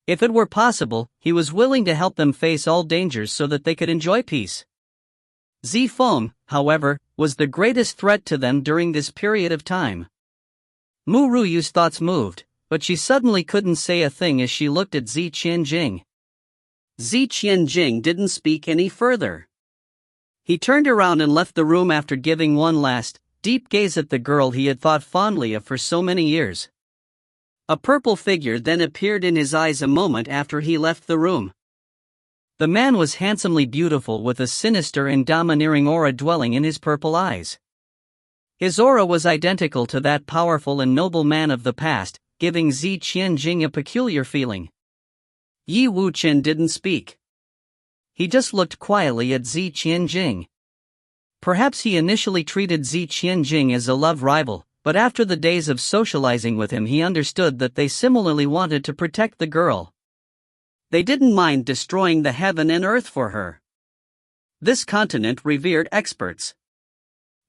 If it were possible, he was willing to help them face all dangers so that they could enjoy peace. Zi Feng, however, was the greatest threat to them during this period of time. Ru Yue's thoughts moved, but she suddenly couldn't say a thing as she looked at Zi Qianjing. Zi Qianjing didn't speak any further. He turned around and left the room after giving one last, deep gaze at the girl he had thought fondly of for so many years. A purple figure then appeared in his eyes a moment after he left the room. The man was handsomely beautiful with a sinister and domineering aura dwelling in his purple eyes. His aura was identical to that powerful and noble man of the past, giving Zi Qianjing a peculiar feeling. Yi Wuchen didn't speak. He just looked quietly at Zi Qianjing. Perhaps he initially treated Zi Qianjing as a love rival, but after the days of socializing with him he understood that they similarly wanted to protect the girl. They didn't mind destroying the heaven and earth for her. This continent revered experts.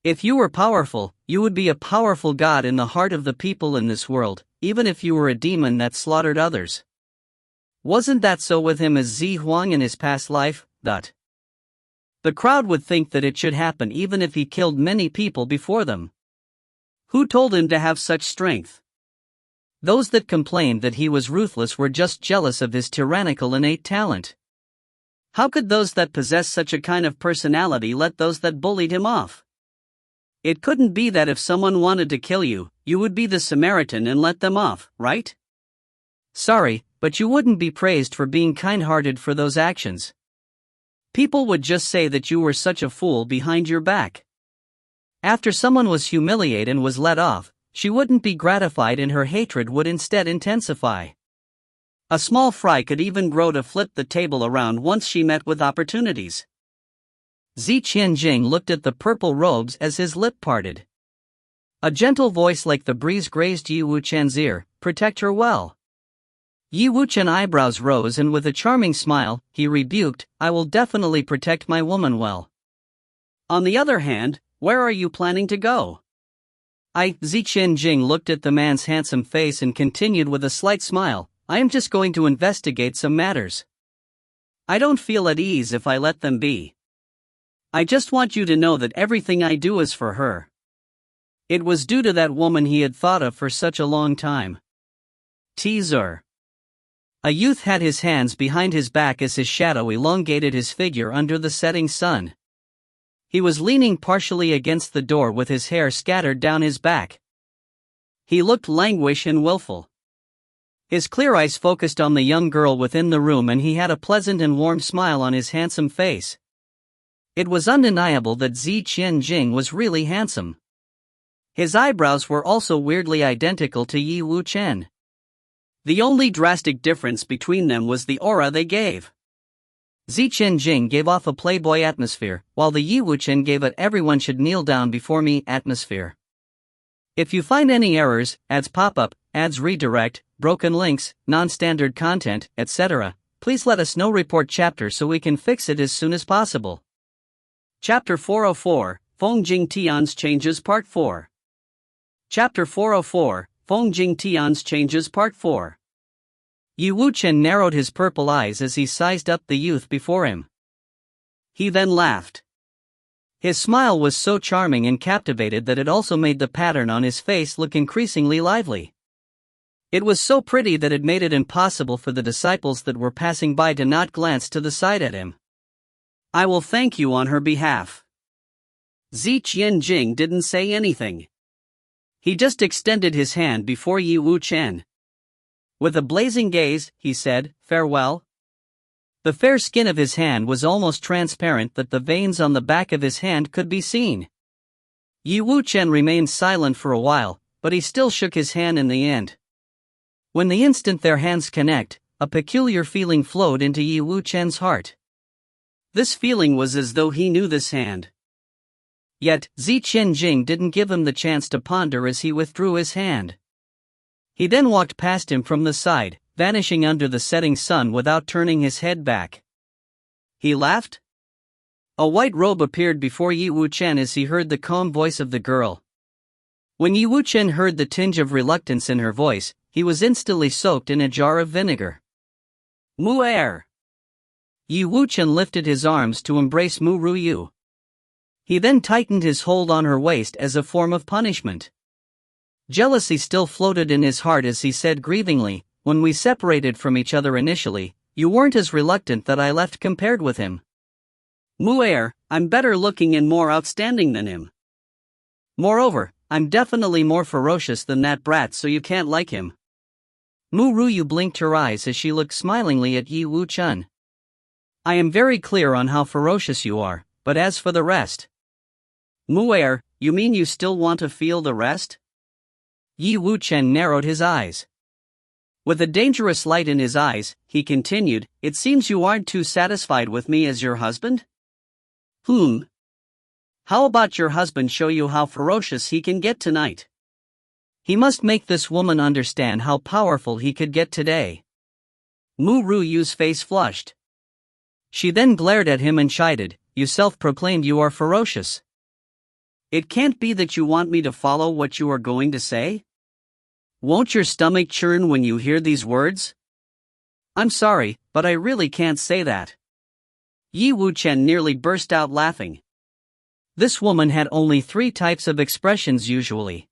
If you were powerful, you would be a powerful god in the heart of the people in this world, even if you were a demon that slaughtered others. Wasn't that so with him as Zi Huang in his past life? The crowd would think that it should happen even if he killed many people before them. Who told him to have such strength? Those that complained that he was ruthless were just jealous of his tyrannical innate talent. How could those that possess such a kind of personality let those that bullied him off? It couldn't be that if someone wanted to kill you, you would be the Samaritan and let them off, right? Sorry, but you wouldn't be praised for being kind-hearted for those actions. People would just say that you were such a fool behind your back. After someone was humiliated and was let off, she wouldn't be gratified and her hatred would instead intensify. A small fry could even grow to flip the table around once she met with opportunities. Zi Qianjing looked at the purple robes as his lip parted. A gentle voice like the breeze grazed Yi Wuchen's ear, "Protect her well." Yi Wuchen eyebrows rose and with a charming smile, he rebuked, "I will definitely protect my woman well. On the other hand, where are you planning to go?" Zi Qianjing looked at the man's handsome face and continued with a slight smile, "I am just going to investigate some matters. I don't feel at ease if I let them be. I just want you to know that everything I do is for her." It was due to that woman he had thought of for such a long time. Teaser. A youth had his hands behind his back as his shadow elongated his figure under the setting sun. He was leaning partially against the door with his hair scattered down his back. He looked languish and willful. His clear eyes focused on the young girl within the room and he had a pleasant and warm smile on his handsome face. It was undeniable that Zi Qianjing was really handsome. His eyebrows were also weirdly identical to Yi Wuchen. The only drastic difference between them was the aura they gave. Zi Qianjing gave off a playboy atmosphere, while the Yi Wuchen gave a "everyone should kneel down before me" atmosphere. If you find any errors, ads pop up, ads redirect, broken links, non-standard content, etc., please let us know. Report chapter so we can fix it as soon as possible. Chapter 404, Feng Jing Tian's Changes Part 4. Chapter 404, Feng Jing Tian's Changes Part 4. Yi Wuchen narrowed his purple eyes as he sized up the youth before him. He then laughed. His smile was so charming and captivated that it also made the pattern on his face look increasingly lively. It was so pretty that it made it impossible for the disciples that were passing by to not glance to the side at him. "I will thank you on her behalf." Zi Qianjing didn't say anything. He just extended his hand before Yi Wuchen. With a blazing gaze, he said, "Farewell." The fair skin of his hand was almost transparent that the veins on the back of his hand could be seen. Yi Wuchen remained silent for a while, but he still shook his hand in the end. When the instant their hands connect, a peculiar feeling flowed into Yi Wuchen's heart. This feeling was as though he knew this hand. Yet, Zi Qianjing didn't give him the chance to ponder as he withdrew his hand. He then walked past him from the side, vanishing under the setting sun without turning his head back. He laughed. A white robe appeared before Yi Wuchen as he heard the calm voice of the girl. When Yi Wuchen heard the tinge of reluctance in her voice, he was instantly soaked in a jar of vinegar. "Mu Er." Yi Wuchen lifted his arms to embrace Ru Yue. He then tightened his hold on her waist as a form of punishment. Jealousy still floated in his heart as he said grievingly, "When we separated from each other initially, you weren't as reluctant that I left compared with him. Mu Er, I'm better looking and more outstanding than him. Moreover, I'm definitely more ferocious than that brat, so you can't like him." Ru Yue blinked her eyes as she looked smilingly at Yi Wuchen. I am very clear on how ferocious you are, but as for the rest. Mu Er, you mean you still want to feel the rest? Yi Wuchen narrowed his eyes. With a dangerous light in his eyes, he continued, it seems you aren't too satisfied with me as your husband? How about your husband show you how ferocious he can get tonight? He must make this woman understand how powerful he could get today. Ru Yue's face flushed. She then glared at him and chided, you self-proclaimed you are ferocious. It can't be that you want me to follow what you are going to say? Won't your stomach churn when you hear these words? I'm sorry, but I really can't say that. Yi Wuchen nearly burst out laughing. This woman had only 3 types of expressions usually.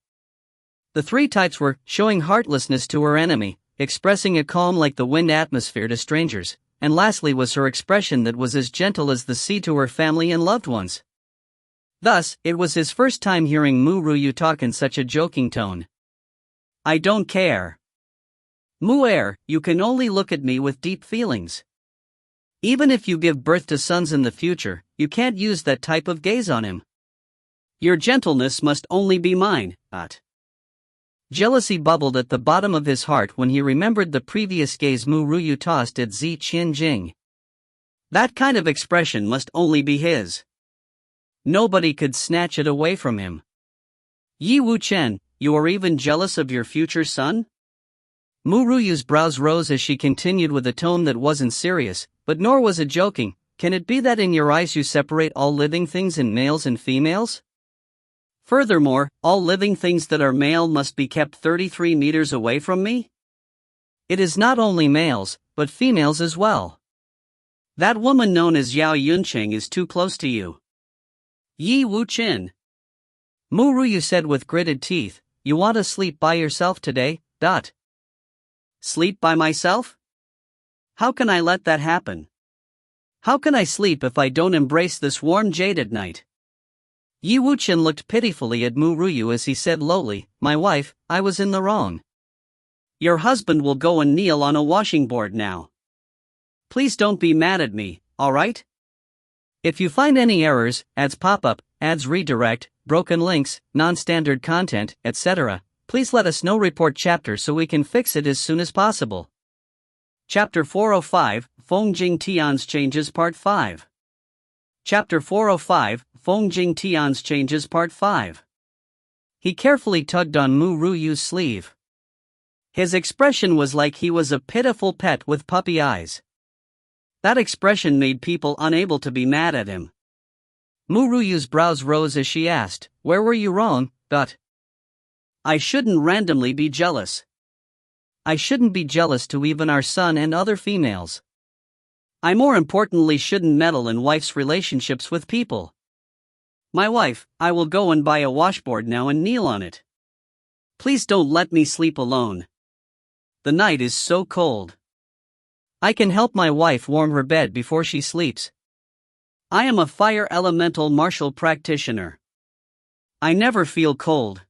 The 3 types were, showing heartlessness to her enemy, expressing a calm like the wind atmosphere to strangers, and lastly was her expression that was as gentle as the sea to her family and loved ones. Thus, it was his first time hearing Ru Yue talk in such a joking tone. I don't care. Mu Er, you can only look at me with deep feelings. Even if you give birth to sons in the future, you can't use that type of gaze on him. Your gentleness must only be mine, Jealousy bubbled at the bottom of his heart when he remembered the previous gaze Ru Yue tossed at Jing. That kind of expression must only be his. Nobody could snatch it away from him. Yi Wuchen, you are even jealous of your future son? Ru Yue's brows rose as she continued with a tone that wasn't serious, but nor was it joking. Can it be that in your eyes you separate all living things in males and females? Furthermore, all living things that are male must be kept 33 meters away from me? It is not only males, but females as well. That woman known as Yao Yunqing is too close to you. Yi Wuchen. Ru Yue said with gritted teeth, you want to sleep by yourself today, ? Sleep by myself? How can I let that happen? How can I sleep if I don't embrace this warm jade at night? Yi Wuchen looked pitifully at Ru Yue as he said lowly, my wife, I was in the wrong. Your husband will go and kneel on a washing board now. Please don't be mad at me, alright? If you find any errors, ads pop up, ads redirect, broken links, non-standard content, etc., please let us know. Report chapter so we can fix it as soon as possible. Chapter 405, Feng Jing Tian's Changes Part 5. Chapter 405, Feng Jing Tian's Changes Part 5. He carefully tugged on Ru Yue's sleeve. His expression was like he was a pitiful pet with puppy eyes. That expression made people unable to be mad at him. Ru Yue's brows rose as she asked, where were you wrong, ? I shouldn't randomly be jealous. I shouldn't be jealous to even our son and other females. I more importantly shouldn't meddle in wife's relationships with people. My wife, I will go and buy a washboard now and kneel on it. Please don't let me sleep alone. The night is so cold. I can help my wife warm her bed before she sleeps. I am a fire elemental martial practitioner. I never feel cold.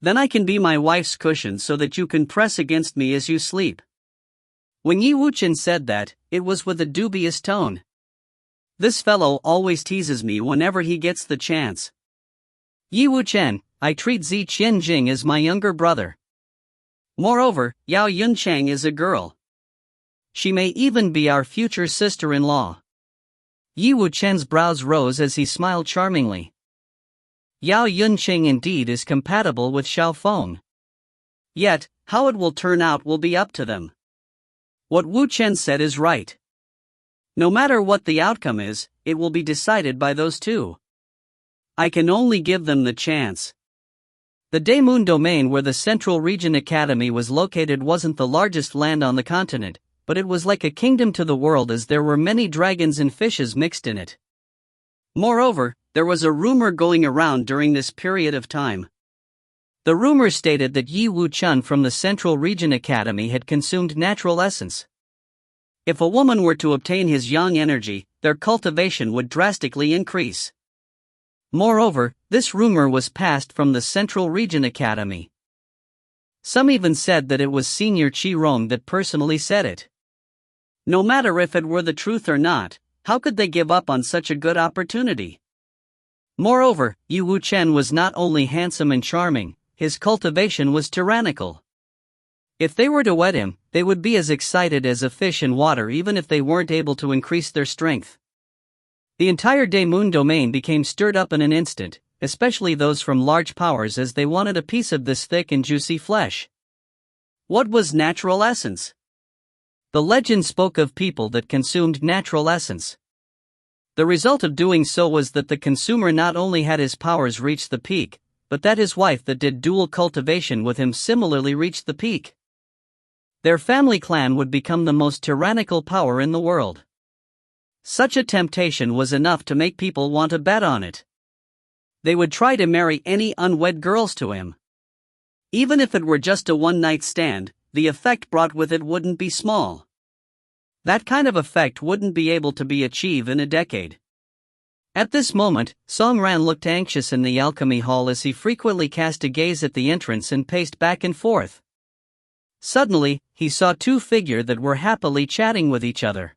Then I can be my wife's cushion so that you can press against me as you sleep. When Yi Wuchen said that, it was with a dubious tone. This fellow always teases me whenever he gets the chance. Yi Wuchen, I treat Jing as my younger brother. Moreover, Yao Yunqing is a girl. She may even be our future sister-in-law. Yi Wuchen's brows rose as he smiled charmingly. Yao Yunqing indeed is compatible with Xiao Feng. Yet, how it will turn out will be up to them. What Wu Chen said is right. No matter what the outcome is, it will be decided by those two. I can only give them the chance. The Daemun domain where the Central Region Academy was located wasn't the largest land on the continent, but it was like a kingdom to the world as there were many dragons and fishes mixed in it. Moreover, there was a rumor going around during this period of time. The rumor stated that Yi Wuchen from the Central Region Academy had consumed natural essence. If a woman were to obtain his yang energy, their cultivation would drastically increase. Moreover, this rumor was passed from the Central Region Academy. Some even said that it was Senior Qi Rong that personally said it. No matter if it were the truth or not, how could they give up on such a good opportunity? Moreover, Yu Wuchen was not only handsome and charming, his cultivation was tyrannical. If they were to wed him, they would be as excited as a fish in water even if they weren't able to increase their strength. The entire Daemun domain became stirred up in an instant, especially those from large powers, as they wanted a piece of this thick and juicy flesh. What was natural essence? The legend spoke of people that consumed natural essence. The result of doing so was that the consumer not only had his powers reach the peak, but that his wife that did dual cultivation with him similarly reached the peak. Their family clan would become the most tyrannical power in the world. Such a temptation was enough to make people want to bet on it. They would try to marry any unwed girls to him. Even if it were just a one-night stand, the effect brought with it wouldn't be small. That kind of effect wouldn't be able to be achieved in a decade. At this moment, Song Ran looked anxious in the alchemy hall as he frequently cast a gaze at the entrance and paced back and forth. Suddenly, he saw two figures that were happily chatting with each other.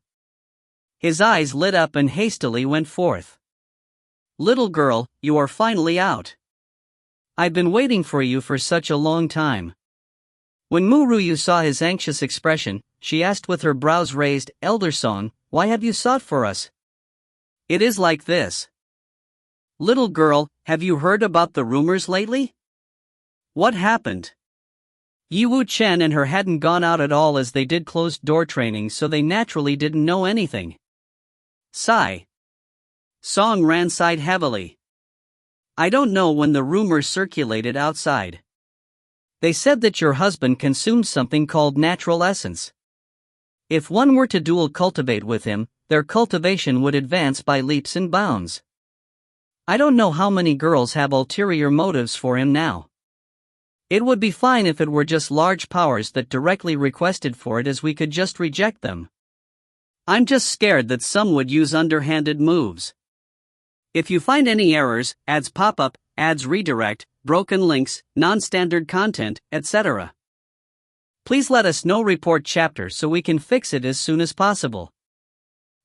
His eyes lit up and hastily went forth. "Little girl, you are finally out. I've been waiting for you for such a long time." When Ru Yue saw his anxious expression, she asked with her brows raised, "Elder Song, why have you sought for us?" "It is like this. Little girl, have you heard about the rumors lately?" "What happened?" Yu Wuchen and her hadn't gone out at all as they did closed-door training, so they naturally didn't know anything. Sigh. Song Ran sighed heavily. "I don't know when the rumors circulated outside. They said that your husband consumed something called natural essence. If one were to dual cultivate with him, their cultivation would advance by leaps and bounds. I don't know how many girls have ulterior motives for him now. It would be fine if it were just large powers that directly requested for it, as we could just reject them. I'm just scared that some would use underhanded moves. If you find any errors, ads pop up, ads redirect, broken links, non-standard content, etc. Please let us know. Report chapter so we can fix it as soon as possible."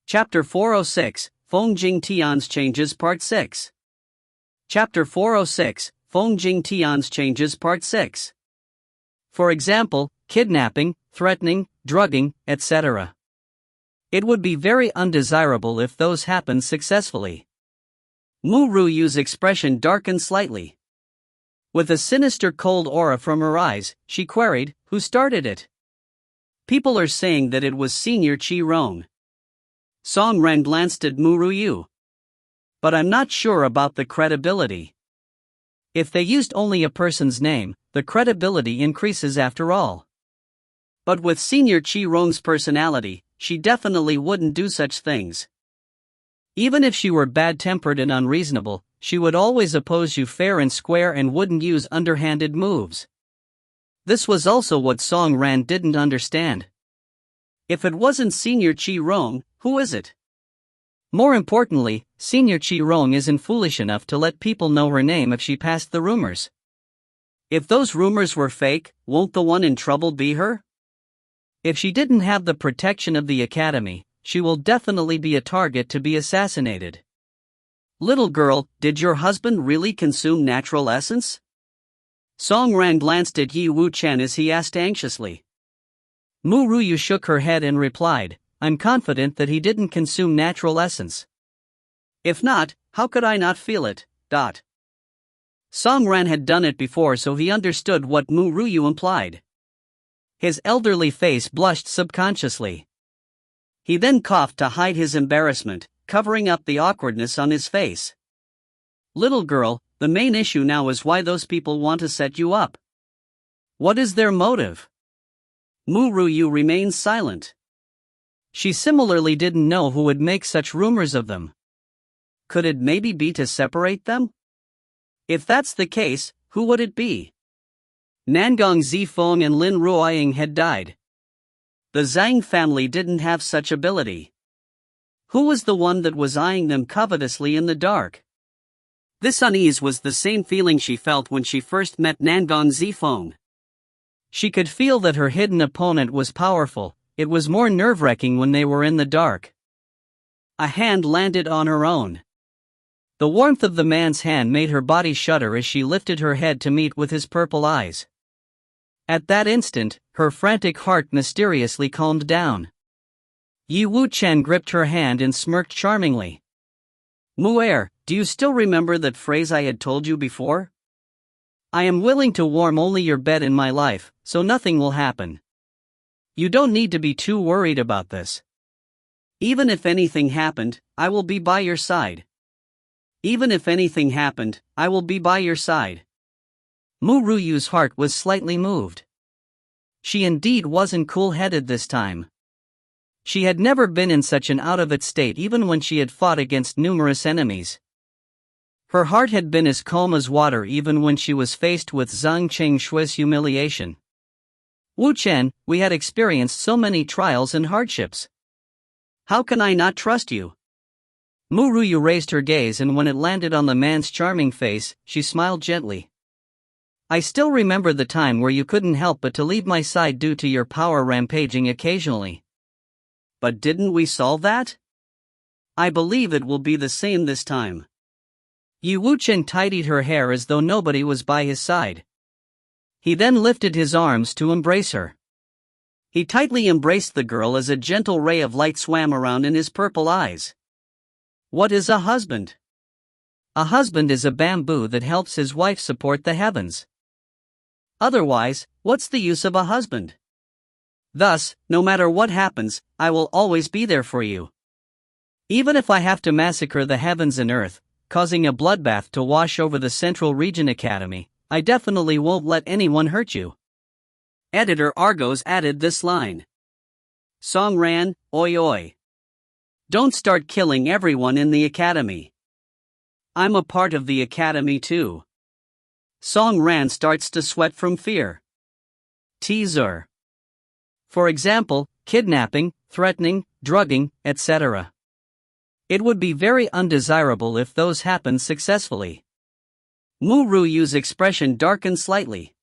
Chapter 406, Feng Jing Tian's Changes Part 6. Chapter 406, Feng Jing Tian's Changes Part 6. For example, kidnapping, threatening, drugging, etc. It would be very undesirable if those happened successfully. Ru Yue's expression darkened slightly. With a sinister cold aura from her eyes, she queried, "Who started it?" "People are saying that it was Senior Qi Rong." Song Ren glanced at Ru Yue. "But I'm not sure about the credibility. If they used only a person's name, the credibility increases after all. But with Senior Qi Rong's personality, she definitely wouldn't do such things. Even if she were bad-tempered and unreasonable, she would always oppose you fair and square and wouldn't use underhanded moves." This was also what Song Ran didn't understand. If it wasn't Senior Qi Rong, who is it? More importantly, Senior Qi Rong isn't foolish enough to let people know her name if she passed the rumors. If those rumors were fake, won't the one in trouble be her? If she didn't have the protection of the academy, she will definitely be a target to be assassinated. "Little girl, did your husband really consume natural essence?" Song Ran glanced at Yi Wuchen as he asked anxiously. Ru Yue shook her head and replied, "I'm confident that he didn't consume natural essence. If not, how could I not feel it?" Song Ran had done it before, so he understood what Ru Yue implied. His elderly face blushed subconsciously. He then coughed to hide his embarrassment, covering up the awkwardness on his face. "Little girl, the main issue now is why those people want to set you up. What is their motive?" Ru Yue remained silent. She similarly didn't know who would make such rumors of them. Could it maybe be to separate them? If that's the case, who would it be? Nangong Zifeng and Lin Ruoying had died. The Zhang family didn't have such ability. Who was the one that was eyeing them covetously in the dark? This unease was the same feeling she felt when she first met Nangong Zifeng. She could feel that her hidden opponent was powerful, it was more nerve-wracking when they were in the dark. A hand landed on her own. The warmth of the man's hand made her body shudder as she lifted her head to meet with his purple eyes. At that instant, her frantic heart mysteriously calmed down. Yi Wu-chen gripped her hand and smirked charmingly. Mu Er, do you still remember that phrase I had told you before? I am willing to warm only your bed in my life, so nothing will happen. You don't need to be too worried about this. Even if anything happened, I will be by your side. Even if anything happened, I will be by your side. Ru Yue's heart was slightly moved. She indeed wasn't cool-headed this time. She had never been in such an out-of-it state even when she had fought against numerous enemies. Her heart had been as calm as water even when she was faced with Zhang Chengshui's humiliation. Wu Chen, we had experienced so many trials and hardships. How can I not trust you? Ru Yue raised her gaze, and when it landed on the man's charming face, she smiled gently. I still remember the time where you couldn't help but to leave my side due to your power rampaging occasionally. But didn't we solve that? I believe it will be the same this time. Yi Wu-chen tidied her hair as though nobody was by his side. He then lifted his arms to embrace her. He tightly embraced the girl as a gentle ray of light swam around in his purple eyes. What is a husband? A husband is a bamboo that helps his wife support the heavens. Otherwise, what's the use of a husband? Thus, no matter what happens, I will always be there for you. Even if I have to massacre the heavens and earth, causing a bloodbath to wash over the Central Region Academy, I definitely won't let anyone hurt you. Editor Argos added this line. Song Ran, oi oi. Don't start killing everyone in the academy. I'm a part of the academy too. Song Ran starts to sweat from fear. Teaser. For example, kidnapping, threatening, drugging, etc. It would be very undesirable if those happen successfully. Ru Yue's expression darkened slightly.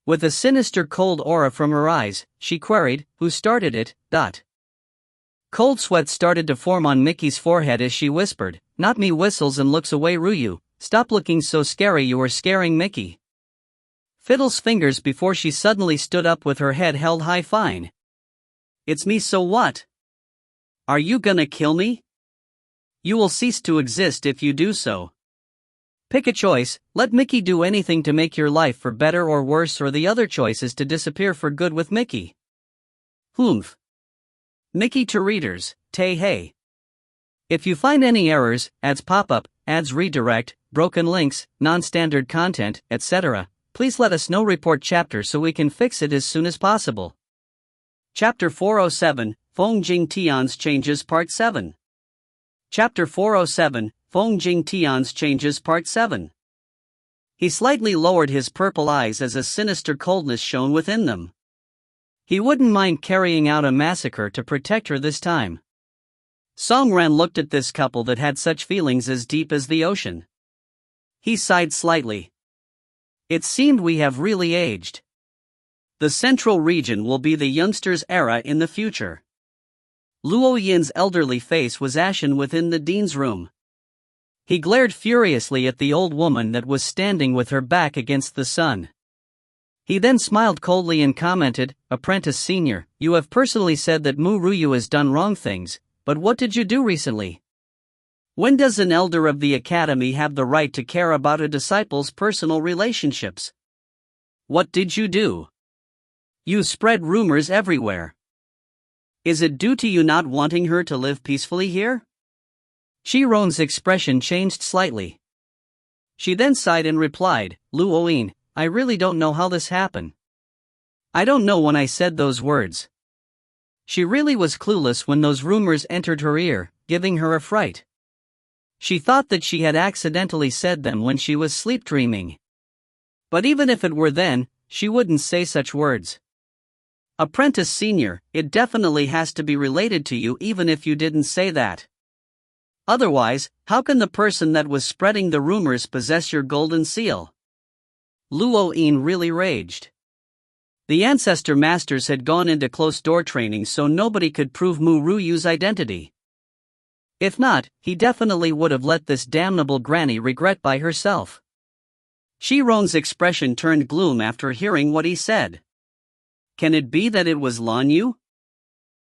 With a sinister cold aura from her eyes, she queried, who started it, Cold sweat started to form on Mickey's forehead as she whispered, not me, whistles and looks away. Ru Yue, stop looking so scary, you are scaring Mickey. Fiddles fingers before she suddenly stood up with her head held high. Fine. It's me, so what? Are you gonna kill me? You will cease to exist if you do so. Pick a choice, let Mickey do anything to make your life for better or worse, or the other choice is to disappear for good with Mickey. Humph. Mickey to readers, Tay Hey. If you find any errors, ads pop up, ads redirect, broken links, non-standard content, etc., please let us know. Report chapter so we can fix it as soon as possible. Chapter 407, Feng Jing Tian's Changes Part 7. Chapter 407, Feng Jing Tian's Changes Part 7. He slightly lowered his purple eyes as a sinister coldness shone within them. He wouldn't mind carrying out a massacre to protect her this time. Song Ran looked at this couple that had such feelings as deep as the ocean. He sighed slightly. It seemed we have really aged. The Central Region will be the youngsters' era in the future. Luo Yin's elderly face was ashen within the dean's room. He glared furiously at the old woman that was standing with her back against the sun. He then smiled coldly and commented, Apprentice Senior, you have personally said that Ru Yue has done wrong things, but what did you do recently? When does an elder of the academy have the right to care about a disciple's personal relationships? What did you do? You spread rumors everywhere. Is it due to you not wanting her to live peacefully here? Chiron's expression changed slightly. She then sighed and replied, Luoyin, I really don't know how this happened. I don't know when I said those words. She really was clueless when those rumors entered her ear, giving her a fright. She thought that she had accidentally said them when she was sleep dreaming. But even if it were then, she wouldn't say such words. Apprentice Senior, it definitely has to be related to you even if you didn't say that. Otherwise, how can the person that was spreading the rumors possess your golden seal? Luo Yin really raged. The ancestor masters had gone into closed-door training so nobody could prove Ru Yue's identity. If not, he definitely would have let this damnable granny regret by herself. Shi Rong's expression turned gloom after hearing what he said. Can it be that it was Lan Yu?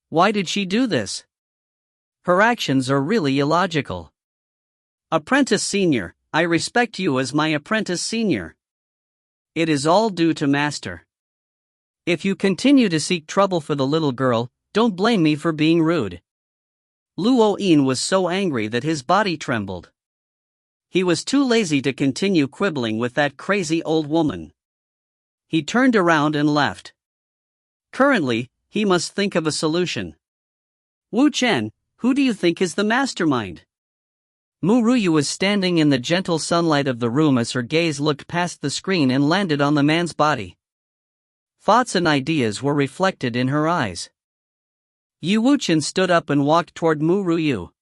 Why did she do this? Her actions are really illogical. Apprentice Senior, I respect you as my apprentice senior. It is all due to Master. If you continue to seek trouble for the little girl, don't blame me for being rude. Luo Yin was so angry that his body trembled. He was too lazy to continue quibbling with that crazy old woman. He turned around and left. Currently, he must think of a solution. Wu Chen, who do you think is the mastermind? Ru Yue was standing in the gentle sunlight of the room as her gaze looked past the screen and landed on the man's body. Thoughts and ideas were reflected in her eyes. Yu Wuchen stood up and walked toward Ru Yue.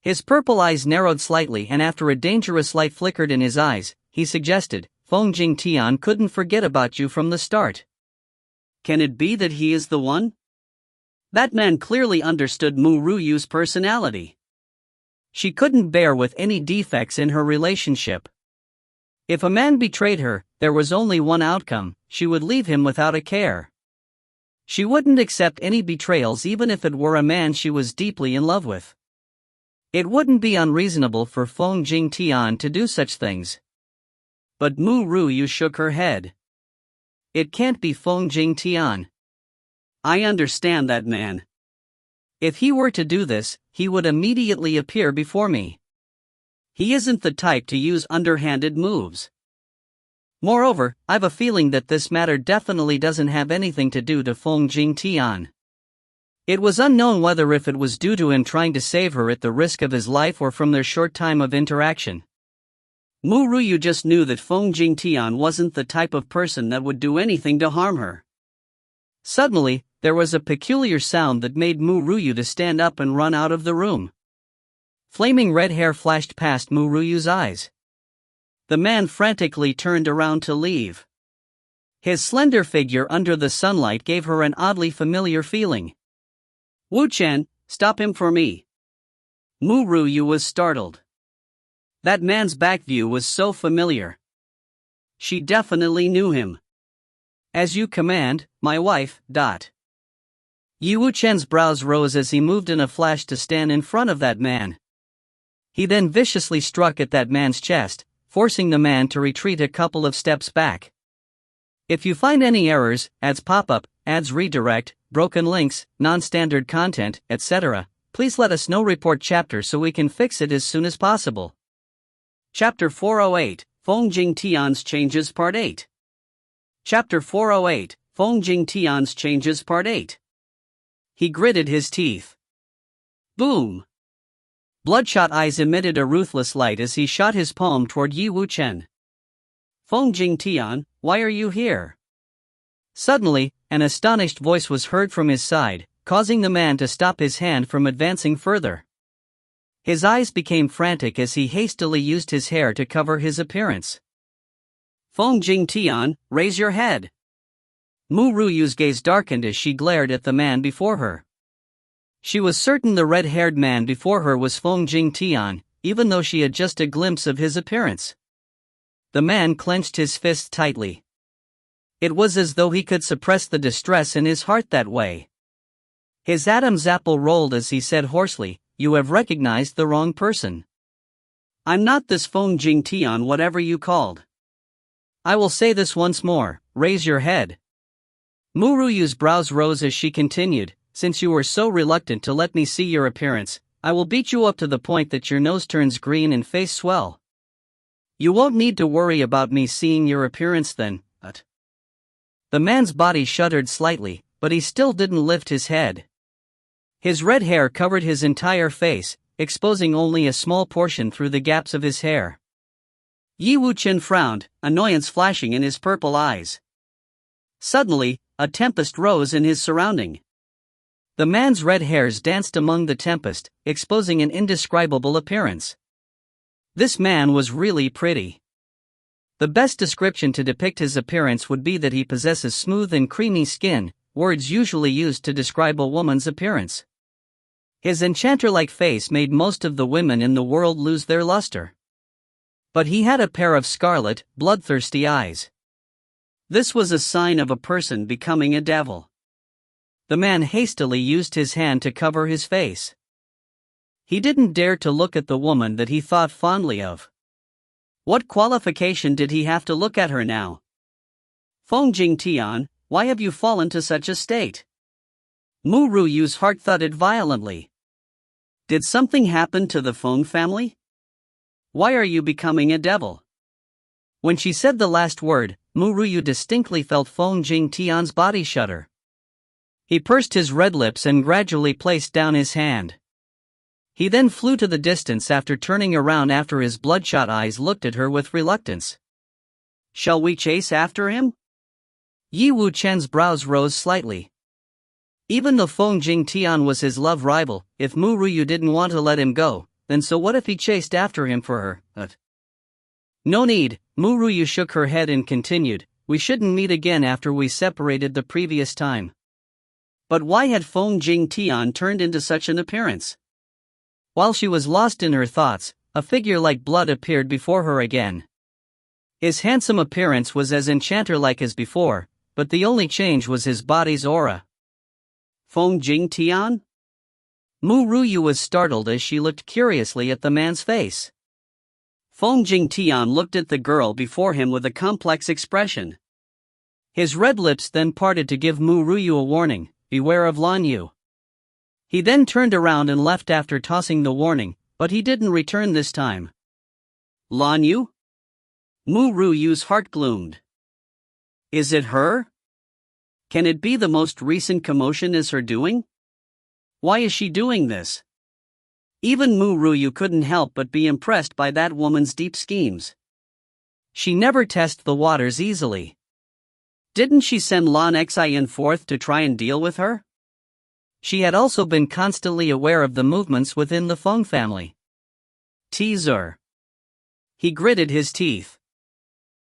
His purple eyes narrowed slightly, and after a dangerous light flickered in his eyes, he suggested, Feng Jing Tian couldn't forget about you from the start. Can it be that he is the one? That man clearly understood Ru Yue's personality. She couldn't bear with any defects in her relationship. If a man betrayed her, there was only one outcome: she would leave him without a care. She wouldn't accept any betrayals even if it were a man she was deeply in love with. It wouldn't be unreasonable for Feng Jing Tian to do such things. But Ru Yue shook her head. It can't be Feng Jing Tian. I understand that man. If he were to do this, he would immediately appear before me. He isn't the type to use underhanded moves. Moreover, I've a feeling that this matter definitely doesn't have anything to do to Feng Jing Tian. It was unknown whether if it was due to him trying to save her at the risk of his life or from their short time of interaction. Ru Yue just knew that Feng Jing Tian wasn't the type of person that would do anything to harm her. Suddenly, there was a peculiar sound that made Ru Yue to stand up and run out of the room. Flaming red hair flashed past Ru Yue's eyes. The man frantically turned around to leave. His slender figure under the sunlight gave her an oddly familiar feeling. Wu Chen, stop him for me. Ru Yue was startled. That man's back view was so familiar. She definitely knew him. As you command, my wife. Wu Chen's brows rose as he moved in a flash to stand in front of that man. He then viciously struck at that man's chest, forcing the man to retreat a couple of steps back. If you find any errors, ads pop-up, ads redirect, broken links, non-standard content, etc., please let us know. Report chapter so we can fix it as soon as possible. Chapter 408, Feng Jing Tian's Changes Part 8. Chapter 408, Feng Jing Tian's Changes Part 8. He gritted his teeth. Boom! Bloodshot eyes emitted a ruthless light as he shot his palm toward Yi Wuchen. Feng Jing Tian, why are you here? Suddenly, an astonished voice was heard from his side, causing the man to stop his hand from advancing further. His eyes became frantic as he hastily used his hair to cover his appearance. Feng Jing Tian, raise your head. Ru Yue's gaze darkened as she glared at the man before her. She was certain the red-haired man before her was Feng Jing Tian, even though she had just a glimpse of his appearance. The man clenched his fist tightly. It was as though he could suppress the distress in his heart that way. His Adam's apple rolled as he said hoarsely, "You have recognized the wrong person. I'm not this Feng Jing Tian whatever you called. I will say this once more, raise your head." Ru Yue's brows rose as she continued, "Since you were so reluctant to let me see your appearance, I will beat you up to the point that your nose turns green and face swell. You won't need to worry about me seeing your appearance then, but..." The man's body shuddered slightly, but he still didn't lift his head. His red hair covered his entire face, exposing only a small portion through the gaps of his hair. Yi Wuchen frowned, annoyance flashing in his purple eyes. Suddenly, a tempest rose in his surrounding. The man's red hairs danced among the tempest, exposing an indescribable appearance. This man was really pretty. The best description to depict his appearance would be that he possesses smooth and creamy skin, words usually used to describe a woman's appearance. His enchanter-like face made most of the women in the world lose their luster. But he had a pair of scarlet, bloodthirsty eyes. This was a sign of a person becoming a devil. The man hastily used his hand to cover his face. He didn't dare to look at the woman that he thought fondly of. What qualification did he have to look at her now? Feng Jing Tian, why have you fallen to such a state? Ru Yue's heart thudded violently. Did something happen to the Feng family? Why are you becoming a devil? When she said the last word, Ru Yue distinctly felt Feng Jing Tian's body shudder. He pursed his red lips and gradually placed down his hand. He then flew to the distance after turning around after his bloodshot eyes looked at her with reluctance. Shall we chase after him? Yi Wu Chen's brows rose slightly. Even though Feng Jing Tian was his love rival, if Ru Yue didn't want to let him go, then so what if he chased after him for her? No need, Ru Yue shook her head and continued, we shouldn't meet again after we separated the previous time. But why had Feng Jing Tian turned into such an appearance? While she was lost in her thoughts, a figure like blood appeared before her again. His handsome appearance was as enchanter-like as before, but the only change was his body's aura. Feng Jing Tian? Ru Yue was startled as she looked curiously at the man's face. Feng Jing Tian looked at the girl before him with a complex expression. His red lips then parted to give Ru Yue a warning, beware of Lan Yu. He then turned around and left after tossing the warning, but he didn't return this time. Lan Yu? Ru Yue's heart gloomed. Is it her? Can it be the most recent commotion is her doing? Why is she doing this? Even Ru Yue couldn't help but be impressed by that woman's deep schemes. She never tests the waters easily. Didn't she send Lan Xian forth to try and deal with her? She had also been constantly aware of the movements within the Feng family. Teaser. He gritted his teeth.